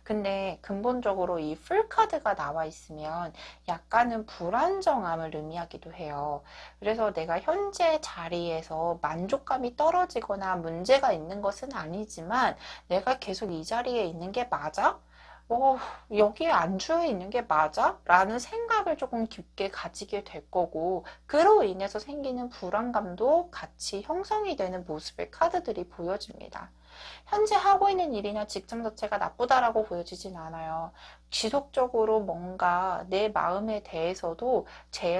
근데 근본적으로 이 풀카드가 나와 있으면 약간은 불안정함을 의미하기도 해요. 그래서 내가 현재 자리에서 만족감이 떨어지거나 문제가 있는 것은 아니지만 내가 계속 이 자리에 있는 게 맞아? 여기에 안주해 있는 게 맞아? 라는 생각을 조금 깊게 가지게 될 거고, 그로 인해서 생기는 불안감도 같이 형성이 되는 모습의 카드들이 보여집니다. 현재 하고 있는 일이나 직장 자체가 나쁘다라고 보여지진 않아요. 지속적으로 뭔가 내 마음에 대해서도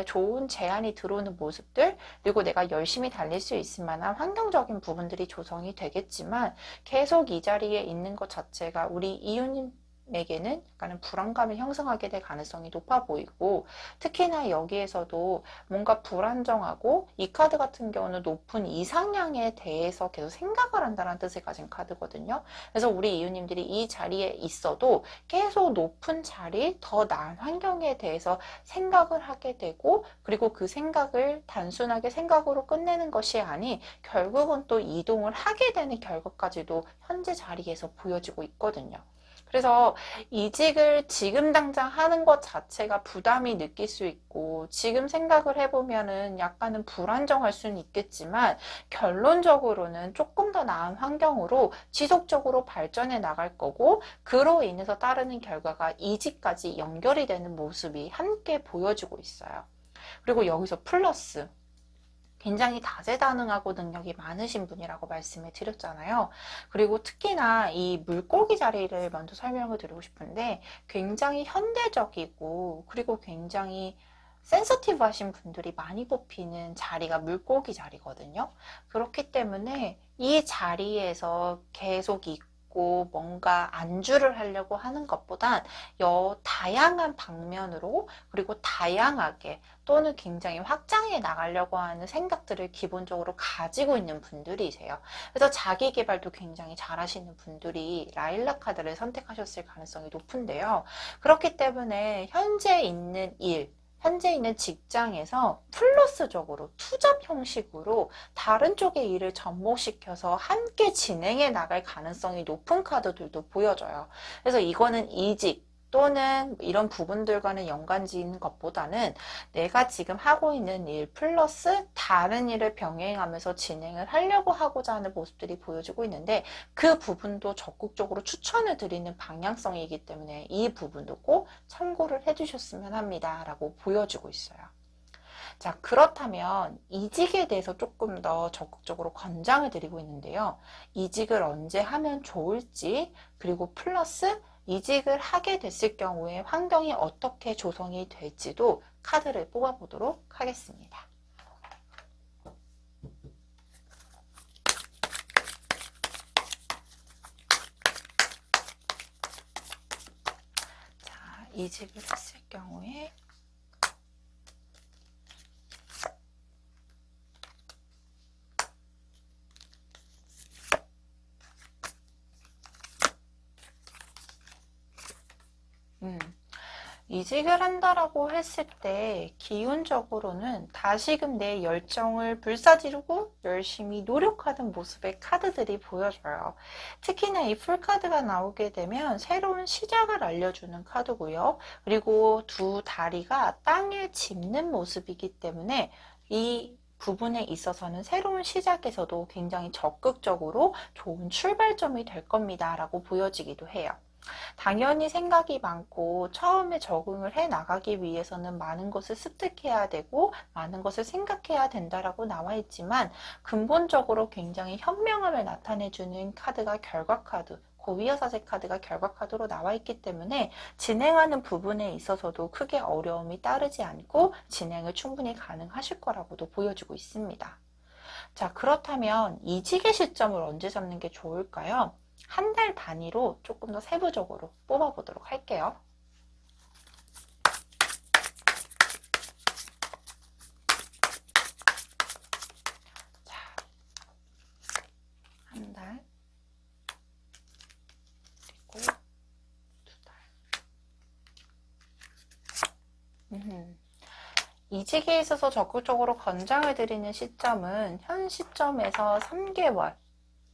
좋은 제안이 들어오는 모습들, 그리고 내가 열심히 달릴 수 있을 만한 환경적인 부분들이 조성이 되겠지만 계속 이 자리에 있는 것 자체가 우리 이웃님에게는 약간은 불안감을 형성하게 될 가능성이 높아 보이고, 특히나 여기에서도 뭔가 불안정하고, 이 카드 같은 경우는 높은 이상향에 대해서 계속 생각을 한다는 뜻을 가진 카드거든요. 그래서 우리 이웃님들이 이 자리에 있어도 계속 높은 자리, 더 나은 환경에 대해서 생각을 하게 되고, 그리고 그 생각을 단순하게 생각으로 끝내는 것이 아닌 결국은 또 이동을 하게 되는 결과까지도 현재 자리에서 보여지고 있거든요. 그래서 이직을 지금 당장 하는 것 자체가 부담이 느낄 수 있고, 지금 생각을 해보면은 약간은 불안정할 수는 있겠지만, 결론적으로는 조금 더 나은 환경으로 지속적으로 발전해 나갈 거고, 그로 인해서 따르는 결과가 이직까지 연결이 되는 모습이 함께 보여지고 있어요. 그리고 여기서 플러스, 굉장히 다재다능하고 능력이 많으신 분이라고 말씀을 드렸잖아요. 그리고 특히나 이 물고기 자리를 먼저 설명을 드리고 싶은데, 굉장히 현대적이고 그리고 굉장히 센서티브 하신 분들이 많이 뽑히는 자리가 물고기 자리거든요. 그렇기 때문에 이 자리에서 계속 있고 뭔가 안주를 하려고 하는 것보단 다양한 방면으로, 그리고 다양하게 또는 굉장히 확장해 나가려고 하는 생각들을 기본적으로 가지고 있는 분들이세요. 그래서 자기 개발도 굉장히 잘하시는 분들이 라일락 카드를 선택하셨을 가능성이 높은데요. 그렇기 때문에 현재 있는 일, 현재 있는 직장에서 플러스적으로 투잡 형식으로 다른 쪽의 일을 접목시켜서 함께 진행해 나갈 가능성이 높은 카드들도 보여져요. 그래서 이거는 이직 또는 이런 부분들과는 연관지는 것보다는 내가 지금 하고 있는 일 플러스 다른 일을 병행하면서 진행을 하려고 하고자 하는 모습들이 보여지고 있는데, 그 부분도 적극적으로 추천을 드리는 방향성이기 때문에 이 부분도 꼭 참고를 해주셨으면 합니다 라고 보여지고 있어요. 자, 그렇다면 이직에 대해서 조금 더 적극적으로 권장을 드리고 있는데요. 이직을 언제 하면 좋을지, 그리고 플러스 이직을 하게 됐을 경우에 환경이 어떻게 조성이 될지도 카드를 뽑아보도록 하겠습니다. 자, 이직을 했을 경우에 이직을 한다라고 했을 때 기운적으로는 다시금 내 열정을 불사지르고 열심히 노력하는 모습의 카드들이 보여져요. 특히나 이 풀카드가 나오게 되면 새로운 시작을 알려주는 카드고요. 그리고 두 다리가 땅에 짚는 모습이기 때문에 이 부분에 있어서는 새로운 시작에서도 굉장히 적극적으로 좋은 출발점이 될 겁니다 라고 보여지기도 해요. 당연히 생각이 많고 처음에 적응을 해 나가기 위해서는 많은 것을 습득해야 되고 많은 것을 생각해야 된다라고 나와 있지만, 근본적으로 굉장히 현명함을 나타내주는 카드가 결과 카드, 고위험사제 카드가 결과 카드로 나와 있기 때문에 진행하는 부분에 있어서도 크게 어려움이 따르지 않고 진행을 충분히 가능하실 거라고도 보여지고 있습니다. 자, 그렇다면 이직의 시점을 언제 잡는 게 좋을까요? 한 달 단위로 조금 더 세부적으로 뽑아보도록 할게요. 자, 한 달, 그리고 두 달. 이직에 있어서 적극적으로 권장을 드리는 시점은 현 시점에서 3개월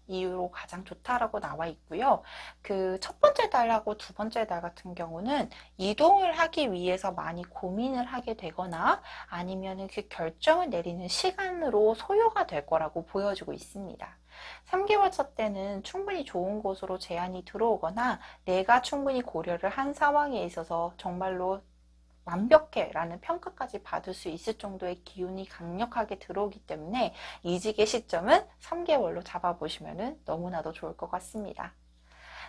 이후로 가장 좋다라고 나와 있고요. 그 첫 번째 달하고 두 번째 달 같은 경우는 이동을 하기 위해서 많이 고민을 하게 되거나 아니면 그 결정을 내리는 시간으로 소요가 될 거라고 보여지고 있습니다. 3개월 차 때는 충분히 좋은 곳으로 제안이 들어오거나 내가 충분히 고려를 한 상황에 있어서 정말로 완벽해 라는 평가까지 받을 수 있을 정도의 기운이 강력하게 들어오기 때문에 이직의 시점은 3개월로 잡아보시면 너무나도 좋을 것 같습니다.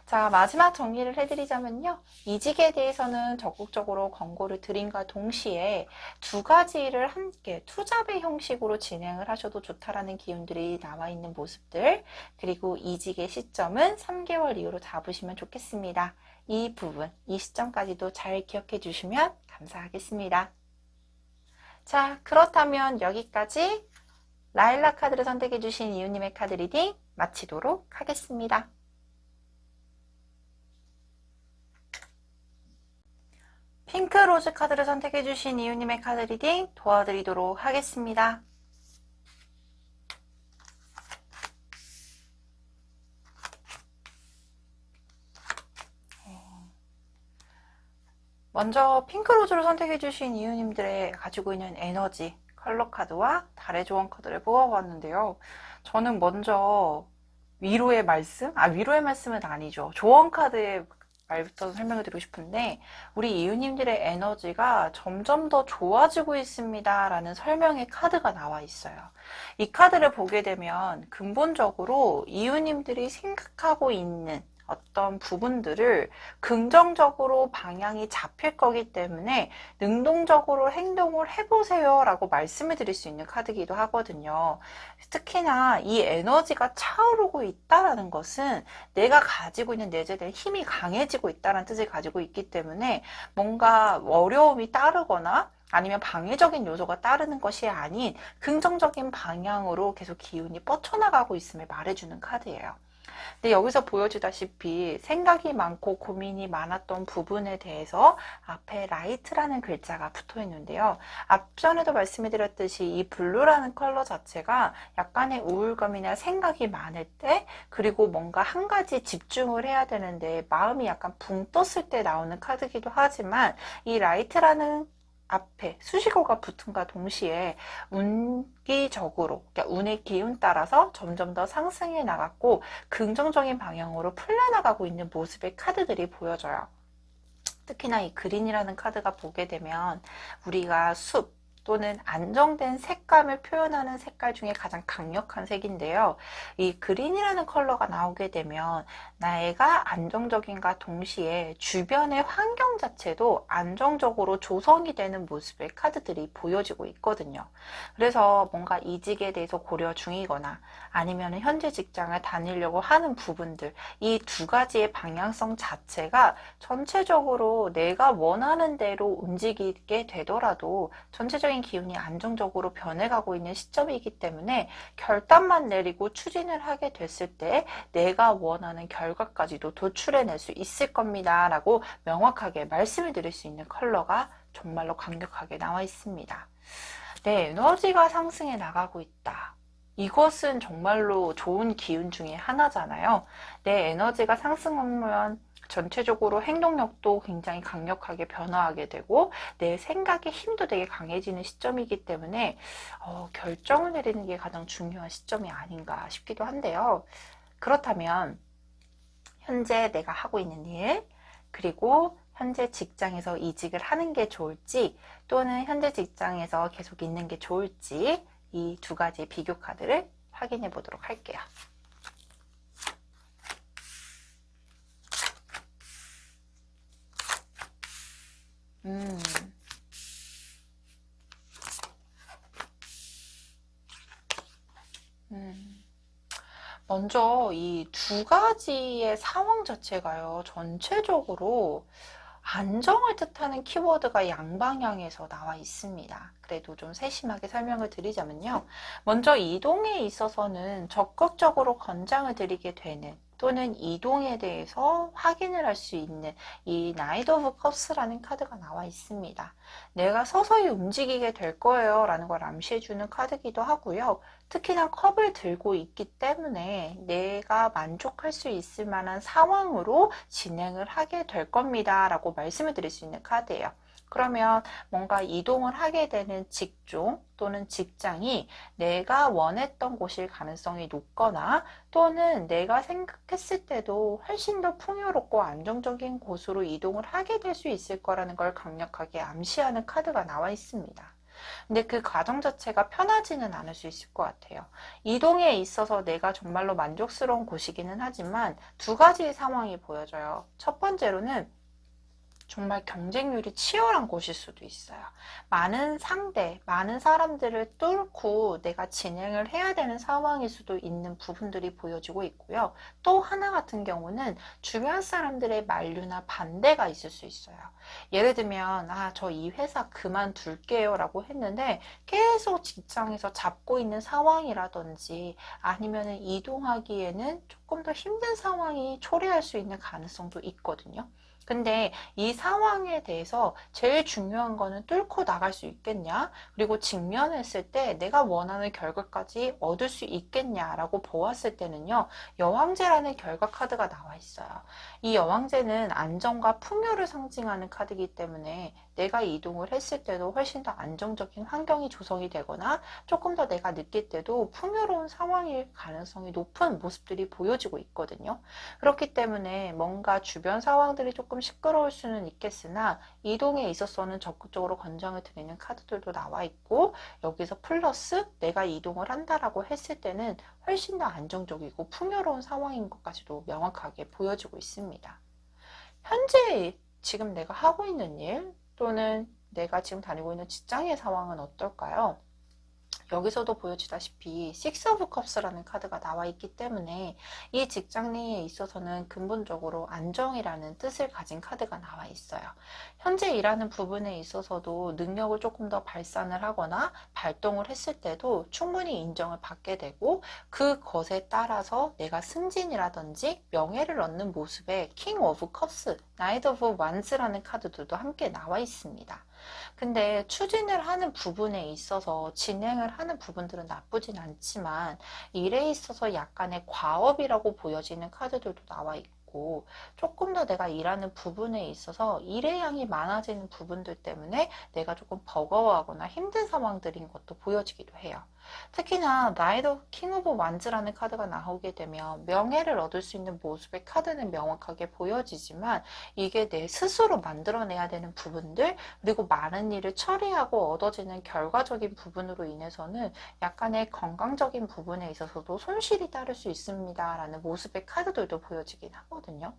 자, 마지막 정리를 해드리자면요. 이직에 대해서는 적극적으로 권고를 드림과 동시에 두 가지를 함께 투잡의 형식으로 진행을 하셔도 좋다라는 기운들이 나와 있는 모습들, 그리고 이직의 시점은 3개월 이후로 잡으시면 좋겠습니다. 이 부분, 이 시점까지도 잘 기억해 주시면 감사하겠습니다. 자, 그렇다면 여기까지 라일락 카드를 선택해 주신 이유님의 카드 리딩 마치도록 하겠습니다. 핑크 로즈 카드를 선택해 주신 이유님의 카드 리딩 도와드리도록 하겠습니다. 먼저 핑크로즈를 선택해 주신 이유님들의 가지고 있는 에너지, 컬러 카드와 달의 조언 카드를 뽑아봤는데요. 저는 먼저 위로의 말씀? 위로의 말씀은 아니죠. 조언 카드의 말부터 설명을 드리고 싶은데, 우리 이유님들의 에너지가 점점 더 좋아지고 있습니다 라는 설명의 카드가 나와 있어요. 이 카드를 보게 되면 근본적으로 이유님들이 생각하고 있는 어떤 부분들을 긍정적으로 방향이 잡힐 거기 때문에 능동적으로 행동을 해보세요 라고 말씀을 드릴 수 있는 카드이기도 하거든요. 특히나 이 에너지가 차오르고 있다는 것은 내가 가지고 있는 내재된 힘이 강해지고 있다는 뜻을 가지고 있기 때문에 뭔가 어려움이 따르거나 아니면 방해적인 요소가 따르는 것이 아닌 긍정적인 방향으로 계속 기운이 뻗쳐나가고 있음을 말해주는 카드예요. 근데 여기서 보여주다시피 생각이 많고 고민이 많았던 부분에 대해서 앞에 라이트라는 글자가 붙어 있는데요. 앞전에도 말씀드렸듯이 이 블루라는 컬러 자체가 약간의 우울감이나 생각이 많을 때, 그리고 뭔가 한 가지 집중을 해야 되는데 마음이 약간 붕 떴을 때 나오는 카드이기도 하지만, 이 라이트라는 앞에 수식어가 붙은과 동시에 운기적으로, 그러니까 운의 기운 따라서 점점 더 상승해 나갔고 긍정적인 방향으로 풀려나가고 있는 모습의 카드들이 보여져요. 특히나 이 그린이라는 카드가 보게 되면 우리가 숲 또는 안정된 색감을 표현하는 색깔 중에 가장 강력한 색인데요. 이 그린이라는 컬러가 나오게 되면 내가 안정적인과 동시에 주변의 환경 자체도 안정적으로 조성이 되는 모습의 카드들이 보여지고 있거든요. 그래서 뭔가 이직에 대해서 고려 중이거나 아니면 현재 직장을 다니려고 하는 부분들, 이 두 가지의 방향성 자체가 전체적으로 내가 원하는 대로 움직이게 되더라도 전체적인 기운이 안정적으로 변해가고 있는 시점이기 때문에 결단만 내리고 추진을 하게 됐을 때 내가 원하는 결과까지도 도출해낼 수 있을 겁니다 라고 명확하게 말씀을 드릴 수 있는 컬러가 정말로 강력하게 나와 있습니다. 내 에너지가 상승해 나가고 있다. 이것은 정말로 좋은 기운 중에 하나잖아요. 내 에너지가 상승하면 전체적으로 행동력도 굉장히 강력하게 변화하게 되고 내 생각의 힘도 되게 강해지는 시점이기 때문에 결정을 내리는 게 가장 중요한 시점이 아닌가 싶기도 한데요. 그렇다면 현재 내가 하고 있는 일, 그리고 현재 직장에서 이직을 하는 게 좋을지 또는 현재 직장에서 계속 있는 게 좋을지, 이 두 가지 비교 카드를 확인해 보도록 할게요. 먼저 이 두 가지의 상황 자체가요, 전체적으로 안정을 뜻하는 키워드가 양방향에서 나와 있습니다. 그래도 좀 세심하게 설명을 드리자면요. 먼저 이동에 있어서는 적극적으로 권장을 드리게 되는, 또는 이동에 대해서 확인을 할 수 있는 이 나이트 오브 컵스라는 카드가 나와 있습니다. 내가 서서히 움직이게 될 거예요 라는 걸 암시해주는 카드기도 하고요. 특히나 컵을 들고 있기 때문에 내가 만족할 수 있을 만한 상황으로 진행을 하게 될 겁니다 라고 말씀을 드릴 수 있는 카드예요. 그러면 뭔가 이동을 하게 되는 직종 또는 직장이 내가 원했던 곳일 가능성이 높거나 또는 내가 생각했을 때도 훨씬 더 풍요롭고 안정적인 곳으로 이동을 하게 될 수 있을 거라는 걸 강력하게 암시하는 카드가 나와 있습니다. 근데 그 과정 자체가 편하지는 않을 수 있을 것 같아요. 이동에 있어서 내가 정말로 만족스러운 곳이기는 하지만 두 가지의 상황이 보여져요. 첫 번째로는 정말 경쟁률이 치열한 곳일 수도 있어요. 많은 상대, 많은 사람들을 뚫고 내가 진행을 해야 되는 상황일 수도 있는 부분들이 보여지고 있고요. 또 하나 같은 경우는 주변 사람들의 만류나 반대가 있을 수 있어요. 예를 들면 저 이 회사 그만둘게요 라고 했는데 계속 직장에서 잡고 있는 상황이라든지 아니면 이동하기에는 조금 더 힘든 상황이 초래할 수 있는 가능성도 있거든요. 근데 이 상황에 대해서 제일 중요한 거는 뚫고 나갈 수 있겠냐, 그리고 직면했을 때 내가 원하는 결과까지 얻을 수 있겠냐라고 보았을 때는요, 여왕제라는 결과 카드가 나와 있어요. 이 여왕제는 안정과 풍요를 상징하는 카드이기 때문에 내가 이동을 했을 때도 훨씬 더 안정적인 환경이 조성이 되거나 조금 더 내가 느낄 때도 풍요로운 상황일 가능성이 높은 모습들이 보여지고 있거든요. 그렇기 때문에 뭔가 주변 상황들이 조금 시끄러울 수는 있겠으나 이동에 있어서는 적극적으로 권장을 드리는 카드들도 나와 있고, 여기서 플러스 내가 이동을 한다라고 했을 때는 훨씬 더 안정적이고 풍요로운 상황인 것까지도 명확하게 보여지고 있습니다. 현재 지금 내가 하고 있는 일 또는 내가 지금 다니고 있는 직장의 상황은 어떨까요? 여기서도 보여지다시피 Six of Cups라는 카드가 나와 있기 때문에 이 직장 내에 있어서는 근본적으로 안정이라는 뜻을 가진 카드가 나와 있어요. 현재 일하는 부분에 있어서도 능력을 조금 더 발산을 하거나 발동을 했을 때도 충분히 인정을 받게 되고, 그것에 따라서 내가 승진이라든지 명예를 얻는 모습에 King of Cups, Knight of Wands라는 카드들도 함께 나와 있습니다. 근데 추진을 하는 부분에 있어서 진행을 하는 부분들은 나쁘진 않지만 일에 있어서 약간의 과업이라고 보여지는 카드들도 나와 있고, 조금 더 내가 일하는 부분에 있어서 일의 양이 많아지는 부분들 때문에 내가 조금 버거워하거나 힘든 상황들인 것도 보여지기도 해요. 특히나 나이도 킹 오브 완즈라는 카드가 나오게 되면 명예를 얻을 수 있는 모습의 카드는 명확하게 보여지지만 이게 내 스스로 만들어내야 되는 부분들, 그리고 많은 일을 처리하고 얻어지는 결과적인 부분으로 인해서는 약간의 건강적인 부분에 있어서도 손실이 따를 수 있습니다 라는 모습의 카드들도 보여지긴 하거든요.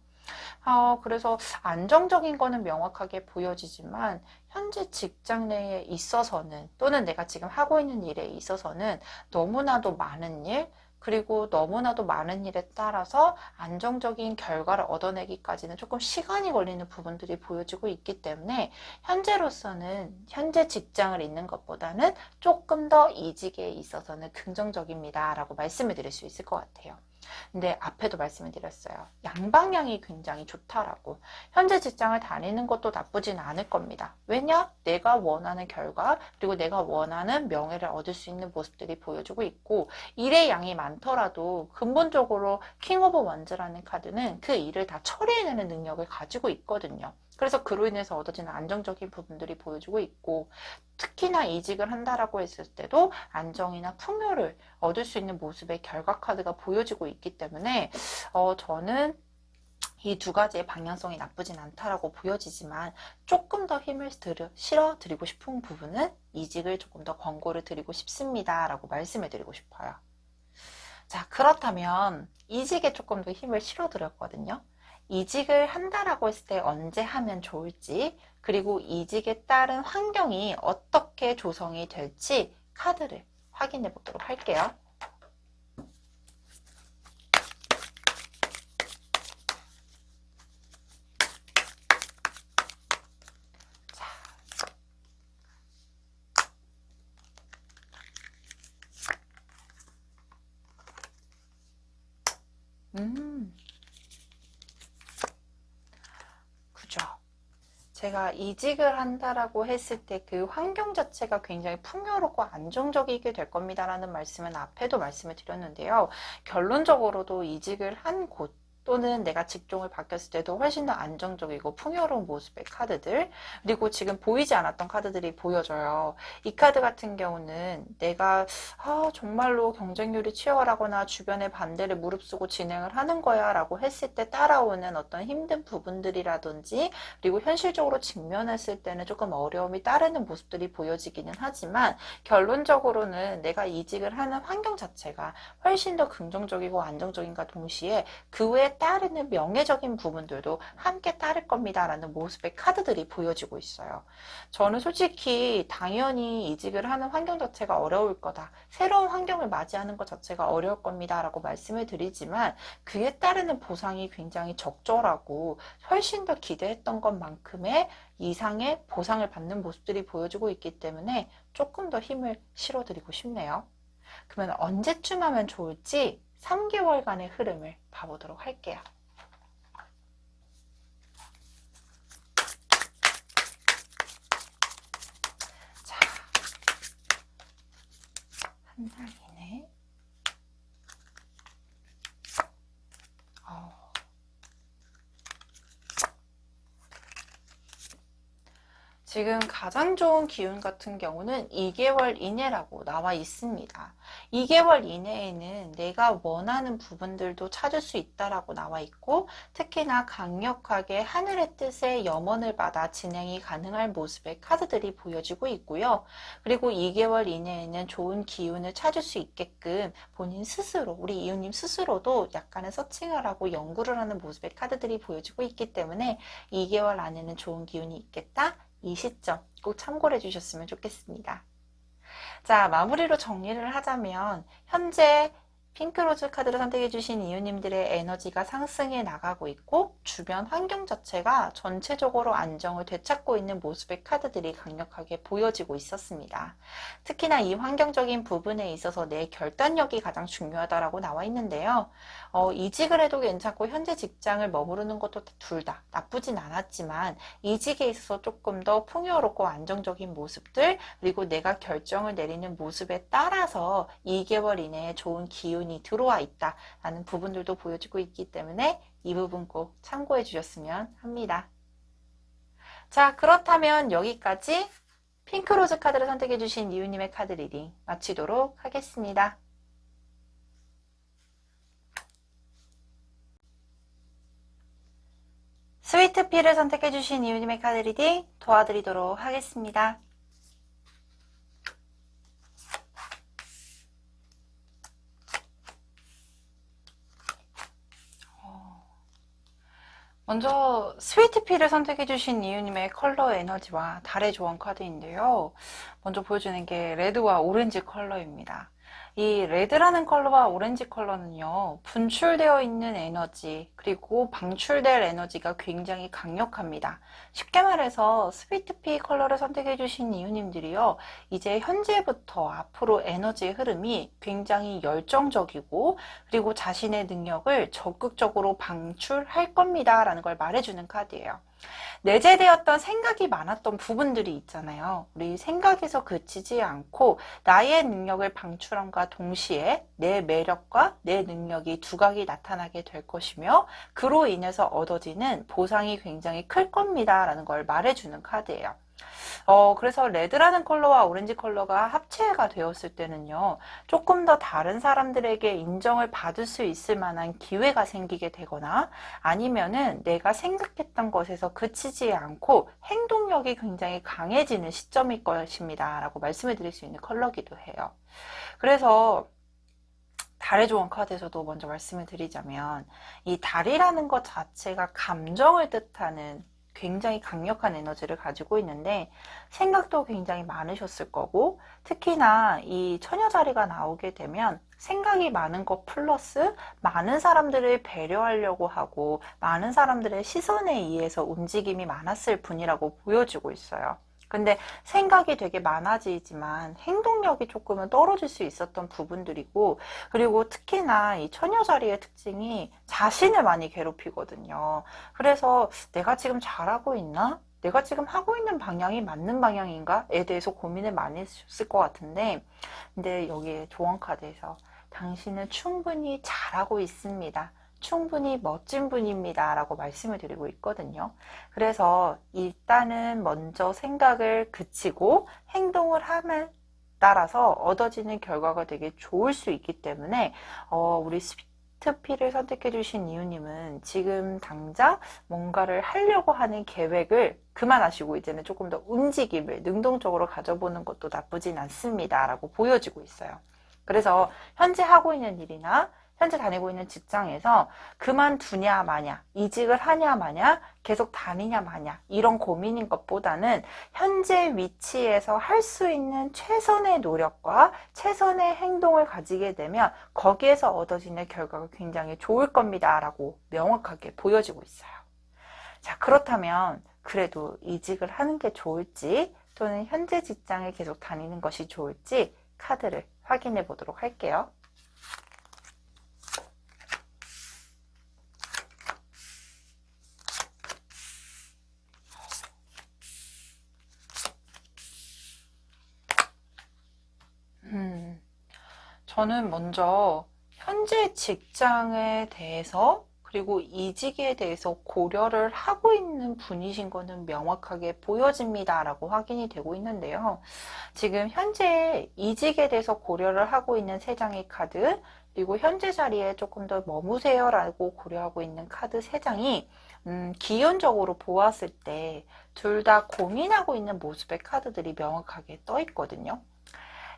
그래서 안정적인 거는 명확하게 보여지지만 현재 직장 내에 있어서는 또는 내가 지금 하고 있는 일에 있어서는 너무나도 많은 일, 그리고 너무나도 많은 일에 따라서 안정적인 결과를 얻어내기까지는 조금 시간이 걸리는 부분들이 보여지고 있기 때문에 현재로서는 현재 직장을 있는 것보다는 조금 더 이직에 있어서는 긍정적입니다 라고 말씀을 드릴 수 있을 것 같아요. 근데 앞에도 말씀을 드렸어요. 양방향이 굉장히 좋다라고. 현재 직장을 다니는 것도 나쁘진 않을 겁니다. 왜냐? 내가 원하는 결과, 그리고 내가 원하는 명예를 얻을 수 있는 모습들이 보여주고 있고, 일의 양이 많더라도 근본적으로 킹 오브 원즈라는 카드는 그 일을 다 처리해내는 능력을 가지고 있거든요. 그래서 그로 인해서 얻어지는 안정적인 부분들이 보여주고 있고, 특히나 이직을 한다라고 했을 때도 안정이나 풍요를 얻을 수 있는 모습의 결과 카드가 보여지고 있기 때문에 저는 이 두 가지의 방향성이 나쁘진 않다라고 보여지지만 조금 더 힘을 실어 드리고 싶은 부분은 이직을 조금 더 권고를 드리고 싶습니다 라고 말씀을 드리고 싶어요. 자, 그렇다면 이직에 조금 더 힘을 실어 드렸거든요. 이직을 한다라고 했을 때 언제 하면 좋을지, 그리고 이직에 따른 환경이 어떻게 조성이 될지 카드를 확인해 보도록 할게요. 그죠. 제가 이직을 한다라고 했을 때 그 환경 자체가 굉장히 풍요롭고 안정적이게 될 겁니다라는 말씀은 앞에도 말씀을 드렸는데요. 결론적으로도 이직을 한 곳, 또는 내가 직종을 바뀌었을 때도 훨씬 더 안정적이고 풍요로운 모습의 카드들, 그리고 지금 보이지 않았던 카드들이 보여져요. 이 카드 같은 경우는 내가 정말로 경쟁률이 치열하거나 주변의 반대를 무릅쓰고 진행을 하는 거야 라고 했을 때 따라오는 어떤 힘든 부분들이라든지, 그리고 현실적으로 직면했을 때는 조금 어려움이 따르는 모습들이 보여지기는 하지만, 결론적으로는 내가 이직을 하는 환경 자체가 훨씬 더 긍정적이고 안정적인과 동시에 그 외에 따르는 명예적인 부분들도 함께 따를 겁니다 라는 모습의 카드들이 보여지고 있어요. 저는 솔직히 당연히 이직을 하는 환경 자체가 어려울 거다, 새로운 환경을 맞이하는 것 자체가 어려울 겁니다 라고 말씀을 드리지만, 그에 따르는 보상이 굉장히 적절하고 훨씬 더 기대했던 것만큼의 이상의 보상을 받는 모습들이 보여지고 있기 때문에 조금 더 힘을 실어드리고 싶네요. 그러면 언제쯤 하면 좋을지 3개월간의 흐름을 봐보도록 할게요. 자, 한 달 이내. 지금 가장 좋은 기운 같은 경우는 2개월 이내라고 나와 있습니다. 2개월 이내에는 내가 원하는 부분들도 찾을 수 있다라고 나와 있고, 특히나 강력하게 하늘의 뜻에 염원을 받아 진행이 가능할 모습의 카드들이 보여지고 있고요. 그리고 2개월 이내에는 좋은 기운을 찾을 수 있게끔 본인 스스로, 우리 이웃님 스스로도 약간의 서칭을 하고 연구를 하는 모습의 카드들이 보여지고 있기 때문에 2개월 안에는 좋은 기운이 있겠다, 이 시점 꼭 참고를 해주셨으면 좋겠습니다. 자, 마무리로 정리를 하자면 현재 핑크로즈 카드를 선택해주신 이웃님들의 에너지가 상승해 나가고 있고, 주변 환경 자체가 전체적으로 안정을 되찾고 있는 모습의 카드들이 강력하게 보여지고 있었습니다. 특히나 이 환경적인 부분에 있어서 내 결단력이 가장 중요하다라고 나와 있는데요. 이직을 해도 괜찮고 현재 직장을 머무르는 것도 둘 다 나쁘진 않았지만, 이직에 있어서 조금 더 풍요롭고 안정적인 모습들, 그리고 내가 결정을 내리는 모습에 따라서 2개월 이내에 좋은 기운이 들어와 있다라는 부분들도 보여지고 있기 때문에 이 부분 꼭 참고해 주셨으면 합니다. 자, 그렇다면 여기까지 핑크로즈 카드를 선택해 주신 이웃님의 카드 리딩 마치도록 하겠습니다. 스위트피를 선택해 주신 이웃님의 카드 리딩 도와드리도록 하겠습니다. 먼저 스위트피를 선택해주신 이유님의 컬러 에너지와 달의 조언 카드인데요. 먼저 보여주는 게 레드와 오렌지 컬러입니다. 이 레드라는 컬러와 오렌지 컬러는요, 분출되어 있는 에너지, 그리고 방출될 에너지가 굉장히 강력합니다. 쉽게 말해서 스위트피 컬러를 선택해주신 이유님들이요, 이제 현재부터 앞으로 에너지의 흐름이 굉장히 열정적이고, 그리고 자신의 능력을 적극적으로 방출할 겁니다 라는 걸 말해주는 카드예요. 내재되었던 생각이 많았던 부분들이 있잖아요. 우리 생각에서 그치지 않고 나의 능력을 방출함과 동시에 내 매력과 내 능력이 두각이 나타나게 될 것이며, 그로 인해서 얻어지는 보상이 굉장히 클 겁니다 라는 걸 말해주는 카드예요. 그래서 레드라는 컬러와 오렌지 컬러가 합체가 되었을 때는요, 조금 더 다른 사람들에게 인정을 받을 수 있을 만한 기회가 생기게 되거나, 아니면은 내가 생각했던 것에서 그치지 않고 행동력이 굉장히 강해지는 시점일 것입니다 라고 말씀을 드릴 수 있는 컬러기도 해요. 그래서 달의 조언 카드에서도 먼저 말씀을 드리자면, 이 달이라는 것 자체가 감정을 뜻하는 굉장히 강력한 에너지를 가지고 있는데, 생각도 굉장히 많으셨을 거고, 특히나 이 처녀 자리가 나오게 되면 생각이 많은 것 플러스 많은 사람들을 배려하려고 하고 많은 사람들의 시선에 의해서 움직임이 많았을 분이라고 보여지고 있어요. 근데 생각이 되게 많아지지만 행동력이 조금은 떨어질 수 있었던 부분들이고, 그리고 특히나 이 처녀 자리의 특징이 자신을 많이 괴롭히거든요. 그래서 내가 지금 잘하고 있나? 내가 지금 하고 있는 방향이 맞는 방향인가?에 대해서 고민을 많이 했을 것 같은데, 근데 여기에 조언 카드에서 당신은 충분히 잘하고 있습니다. 충분히 멋진 분입니다 라고 말씀을 드리고 있거든요. 그래서 일단은 먼저 생각을 그치고 행동을 함에 따라서 얻어지는 결과가 되게 좋을 수 있기 때문에 우리 스위트피를 선택해 주신 이유님은 지금 당장 뭔가를 하려고 하는 계획을 그만하시고 이제는 조금 더 움직임을 능동적으로 가져보는 것도 나쁘진 않습니다 라고 보여지고 있어요. 그래서 현재 하고 있는 일이나 현재 다니고 있는 직장에서 그만두냐 마냐, 이직을 하냐 마냐, 계속 다니냐 마냐 이런 고민인 것보다는 현재 위치에서 할 수 있는 최선의 노력과 최선의 행동을 가지게 되면 거기에서 얻어지는 결과가 굉장히 좋을 겁니다 라고 명확하게 보여지고 있어요. 자, 그렇다면 그래도 이직을 하는 게 좋을지 또는 현재 직장에 계속 다니는 것이 좋을지 카드를 확인해 보도록 할게요. 저는 먼저 현재 직장에 대해서 그리고 이직에 대해서 고려를 하고 있는 분이신 거는 명확하게 보여집니다 라고 확인이 되고 있는데요. 지금 현재 이직에 대해서 고려를 하고 있는 3장의 카드, 그리고 현재 자리에 조금 더 머무세요 라고 고려하고 있는 카드 3장이 기본적으로 보았을 때 둘 다 고민하고 있는 모습의 카드들이 명확하게 떠 있거든요.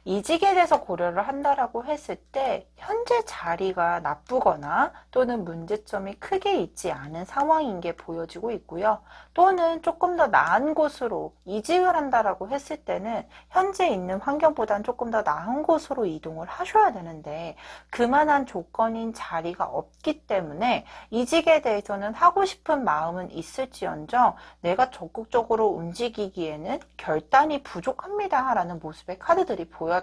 이직에 대해서 고려를 한다라고 했을 때 현재 자리가 나쁘거나 또는 문제점이 크게 있지 않은 상황인 게 보여지고 있고요. 또는 조금 더 나은 곳으로 이직을 한다라고 했을 때는 현재 있는 환경보다는 조금 더 나은 곳으로 이동을 하셔야 되는데 그만한 조건인 자리가 없기 때문에 이직에 대해서는 하고 싶은 마음은 있을지언정 내가 적극적으로 움직이기에는 결단이 부족합니다 라는 모습의 카드들이 보여져요.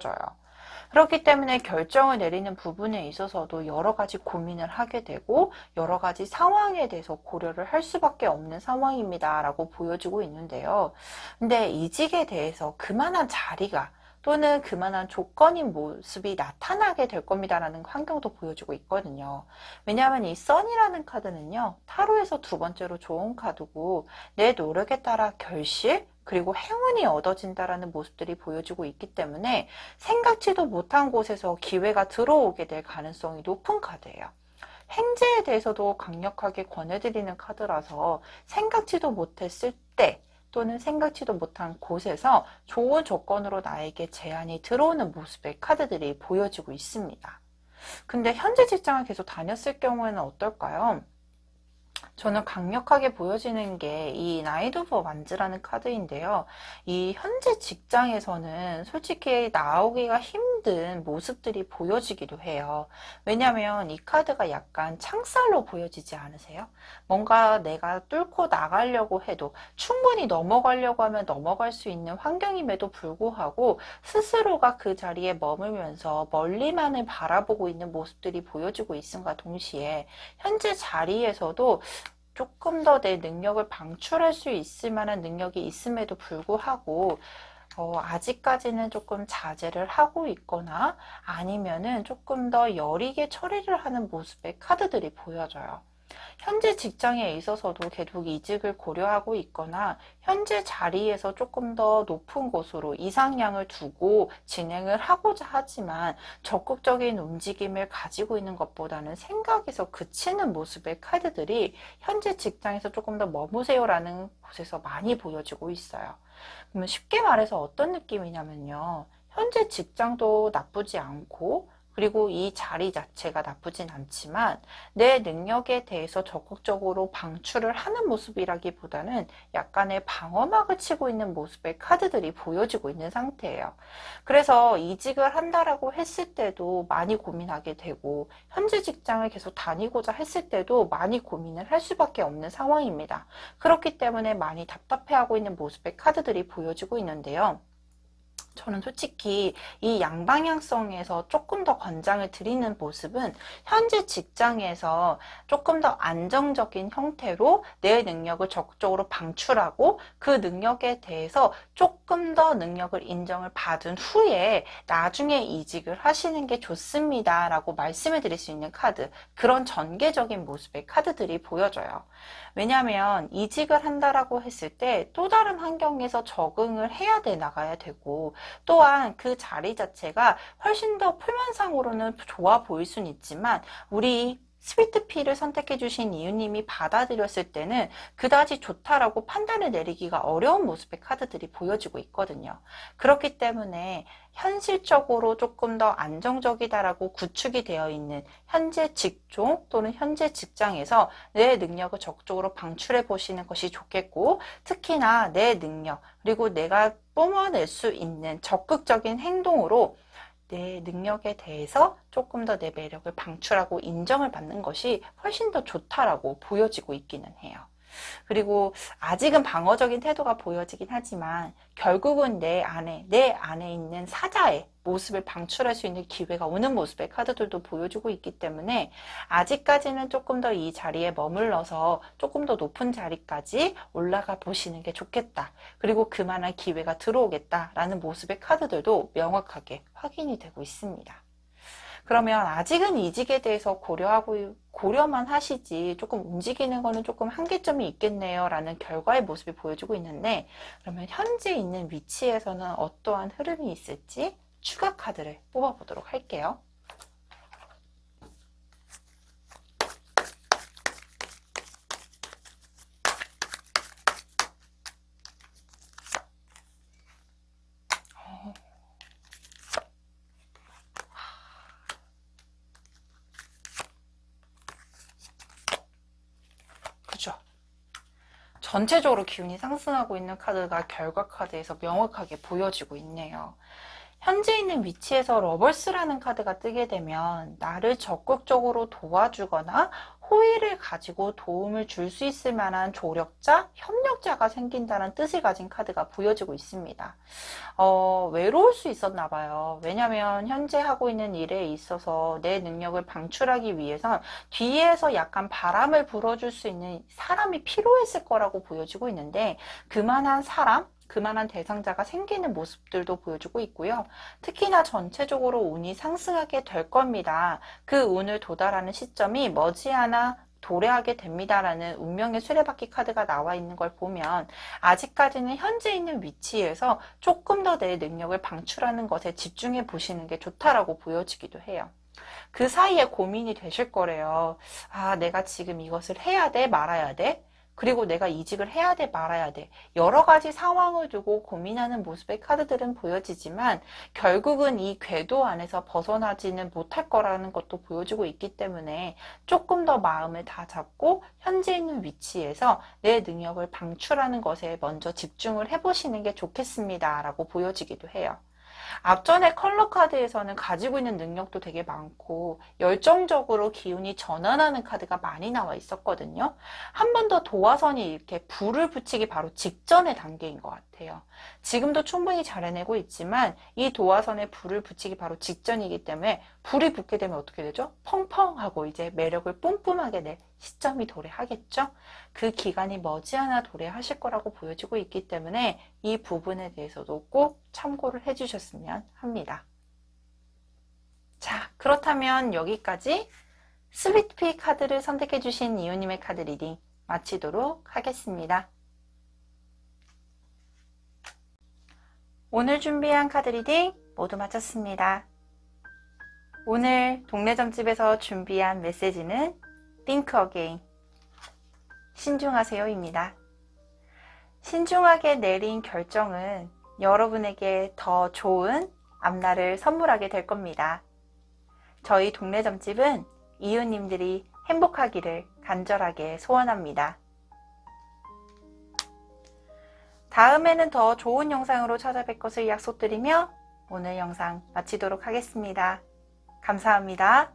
그렇기 때문에 결정을 내리는 부분에 있어서도 여러 가지 고민을 하게 되고 여러 가지 상황에 대해서 고려를 할 수밖에 없는 상황입니다 라고 보여지고 있는데요. 근데 이직에 대해서 그만한 자리가 또는 그만한 조건인 모습이 나타나게 될 겁니다 라는 환경도 보여주고 있거든요. 왜냐하면 이 선이라는 카드는요, 타로에서 2번째로 좋은 카드고 내 노력에 따라 결실 그리고 행운이 얻어진다라는 모습들이 보여지고 있기 때문에 생각지도 못한 곳에서 기회가 들어오게 될 가능성이 높은 카드예요. 행제에 대해서도 강력하게 권해드리는 카드라서 생각지도 못했을 때 또는 생각지도 못한 곳에서 좋은 조건으로 나에게 제안이 들어오는 모습의 카드들이 보여지고 있습니다. 근데 현재 직장을 계속 다녔을 경우에는 어떨까요? 저는 강력하게 보여지는 게 이 나이트 오브 완즈라는 카드인데요. 이 현재 직장에서는 솔직히 나오기가 힘든 모습들이 보여지기도 해요. 왜냐하면 이 카드가 약간 창살로 보여지지 않으세요? 뭔가 내가 뚫고 나가려고 해도 충분히 넘어가려고 하면 넘어갈 수 있는 환경임에도 불구하고 스스로가 그 자리에 머물면서 멀리만을 바라보고 있는 모습들이 보여지고 있음과 동시에 현재 자리에서도 조금 더 내 능력을 방출할 수 있을 만한 능력이 있음에도 불구하고 아직까지는 조금 자제를 하고 있거나 아니면은 조금 더 여리게 처리를 하는 모습의 카드들이 보여져요. 현재 직장에 있어서도 계속 이직을 고려하고 있거나 현재 자리에서 조금 더 높은 곳으로 이상향을 두고 진행을 하고자 하지만 적극적인 움직임을 가지고 있는 것보다는 생각에서 그치는 모습의 카드들이 현재 직장에서 조금 더 머무세요라는 곳에서 많이 보여지고 있어요. 그러면 쉽게 말해서 어떤 느낌이냐면요. 현재 직장도 나쁘지 않고 그리고 이 자리 자체가 나쁘진 않지만 내 능력에 대해서 적극적으로 방출을 하는 모습이라기보다는 약간의 방어막을 치고 있는 모습의 카드들이 보여지고 있는 상태예요. 그래서 이직을 한다라고 했을 때도 많이 고민하게 되고 현재 직장을 계속 다니고자 했을 때도 많이 고민을 할 수밖에 없는 상황입니다. 그렇기 때문에 많이 답답해하고 있는 모습의 카드들이 보여지고 있는데요. 저는 솔직히 이 양방향성에서 조금 더 권장을 드리는 모습은 현재 직장에서 조금 더 안정적인 형태로 내 능력을 적극적으로 방출하고 그 능력에 대해서 조금 더 능력을 인정을 받은 후에 나중에 이직을 하시는 게 좋습니다 라고 말씀을 드릴 수 있는 카드, 그런 전개적인 모습의 카드들이 보여져요. 왜냐하면 이직을 한다라고 했을 때 또 다른 환경에서 적응을 해야 돼 나가야 되고, 또한 그 자리 자체가 훨씬 더 표면상으로는 좋아 보일 수는 있지만 우리 스위트피를 선택해 주신 이유님이 받아들였을 때는 그다지 좋다라고 판단을 내리기가 어려운 모습의 카드들이 보여지고 있거든요. 그렇기 때문에 현실적으로 조금 더 안정적이다라고 구축이 되어 있는 현재 직종 또는 현재 직장에서 내 능력을 적극적으로 방출해 보시는 것이 좋겠고, 특히나 내 능력 그리고 내가 뿜어낼 수 있는 적극적인 행동으로 내 능력에 대해서 조금 더 내 매력을 방출하고 인정을 받는 것이 훨씬 더 좋다라고 보여지고 있기는 해요. 그리고 아직은 방어적인 태도가 보여지긴 하지만 결국은 내 안에 있는 사자의 모습을 방출할 수 있는 기회가 오는 모습의 카드들도 보여주고 있기 때문에 아직까지는 조금 더 이 자리에 머물러서 조금 더 높은 자리까지 올라가 보시는 게 좋겠다. 그리고 그만한 기회가 들어오겠다라는 모습의 카드들도 명확하게 확인이 되고 있습니다. 그러면 아직은 이직에 대해서 고려만 하시지 조금 움직이는 거는 조금 한계점이 있겠네요 라는 결과의 모습이 보여주고 있는데, 그러면 현재 있는 위치에서는 어떠한 흐름이 있을지 추가 카드를 뽑아보도록 할게요. 그죠? 전체적으로 기운이 상승하고 있는 카드가 결과 카드에서 명확하게 보여지고 있네요. 현재 있는 위치에서 러벌스라는 카드가 뜨게 되면 나를 적극적으로 도와주거나 호의를 가지고 도움을 줄 수 있을 만한 조력자, 협력자가 생긴다는 뜻을 가진 카드가 보여지고 있습니다. 외로울 수 있었나 봐요. 왜냐면 현재 하고 있는 일에 있어서 내 능력을 방출하기 위해선 뒤에서 약간 바람을 불어줄 수 있는 사람이 필요했을 거라고 보여지고 있는데, 그만한 사람, 그만한 대상자가 생기는 모습들도 보여주고 있고요. 특히나 전체적으로 운이 상승하게 될 겁니다. 그 운을 도달하는 시점이 머지않아 도래하게 됩니다라는 운명의 수레바퀴 카드가 나와 있는 걸 보면 아직까지는 현재 있는 위치에서 조금 더 내 능력을 방출하는 것에 집중해 보시는 게 좋다라고 보여지기도 해요. 그 사이에 고민이 되실 거래요. 아, 내가 지금 이것을 해야 돼, 말아야 돼? 그리고 내가 이직을 해야 돼, 말아야 돼. 여러 가지 상황을 두고 고민하는 모습의 카드들은 보여지지만 결국은 이 궤도 안에서 벗어나지는 못할 거라는 것도 보여주고 있기 때문에 조금 더 마음을 다 잡고 현재 있는 위치에서 내 능력을 방출하는 것에 먼저 집중을 해보시는 게 좋겠습니다 라고 보여지기도 해요. 앞전에 컬러 카드에서는 가지고 있는 능력도 되게 많고 열정적으로 기운이 전환하는 카드가 많이 나와 있었거든요. 한 번 더 도화선이 이렇게 불을 붙이기 바로 직전의 단계인 것 같아요. 지금도 충분히 잘 해내고 있지만 이 도화선에 불을 붙이기 바로 직전이기 때문에 불이 붙게 되면 어떻게 되죠? 펑펑하고 이제 매력을 뿜뿜하게 낼 시점이 도래하겠죠? 그 기간이 머지않아 도래하실 거라고 보여지고 있기 때문에 이 부분에 대해서도 꼭 참고를 해주셨으면 합니다. 자, 그렇다면 여기까지 스위트피 카드를 선택해 주신 이호님의 카드 리딩 마치도록 하겠습니다. 오늘 준비한 카드 리딩 모두 마쳤습니다. 오늘 동네점집에서 준비한 메시지는 Think Again, 신중하세요입니다. 신중하게 내린 결정은 여러분에게 더 좋은 앞날을 선물하게 될 겁니다. 저희 동네점집은 이웃님들이 행복하기를 간절하게 소원합니다. 다음에는 더 좋은 영상으로 찾아뵐 것을 약속드리며 오늘 영상 마치도록 하겠습니다. 감사합니다.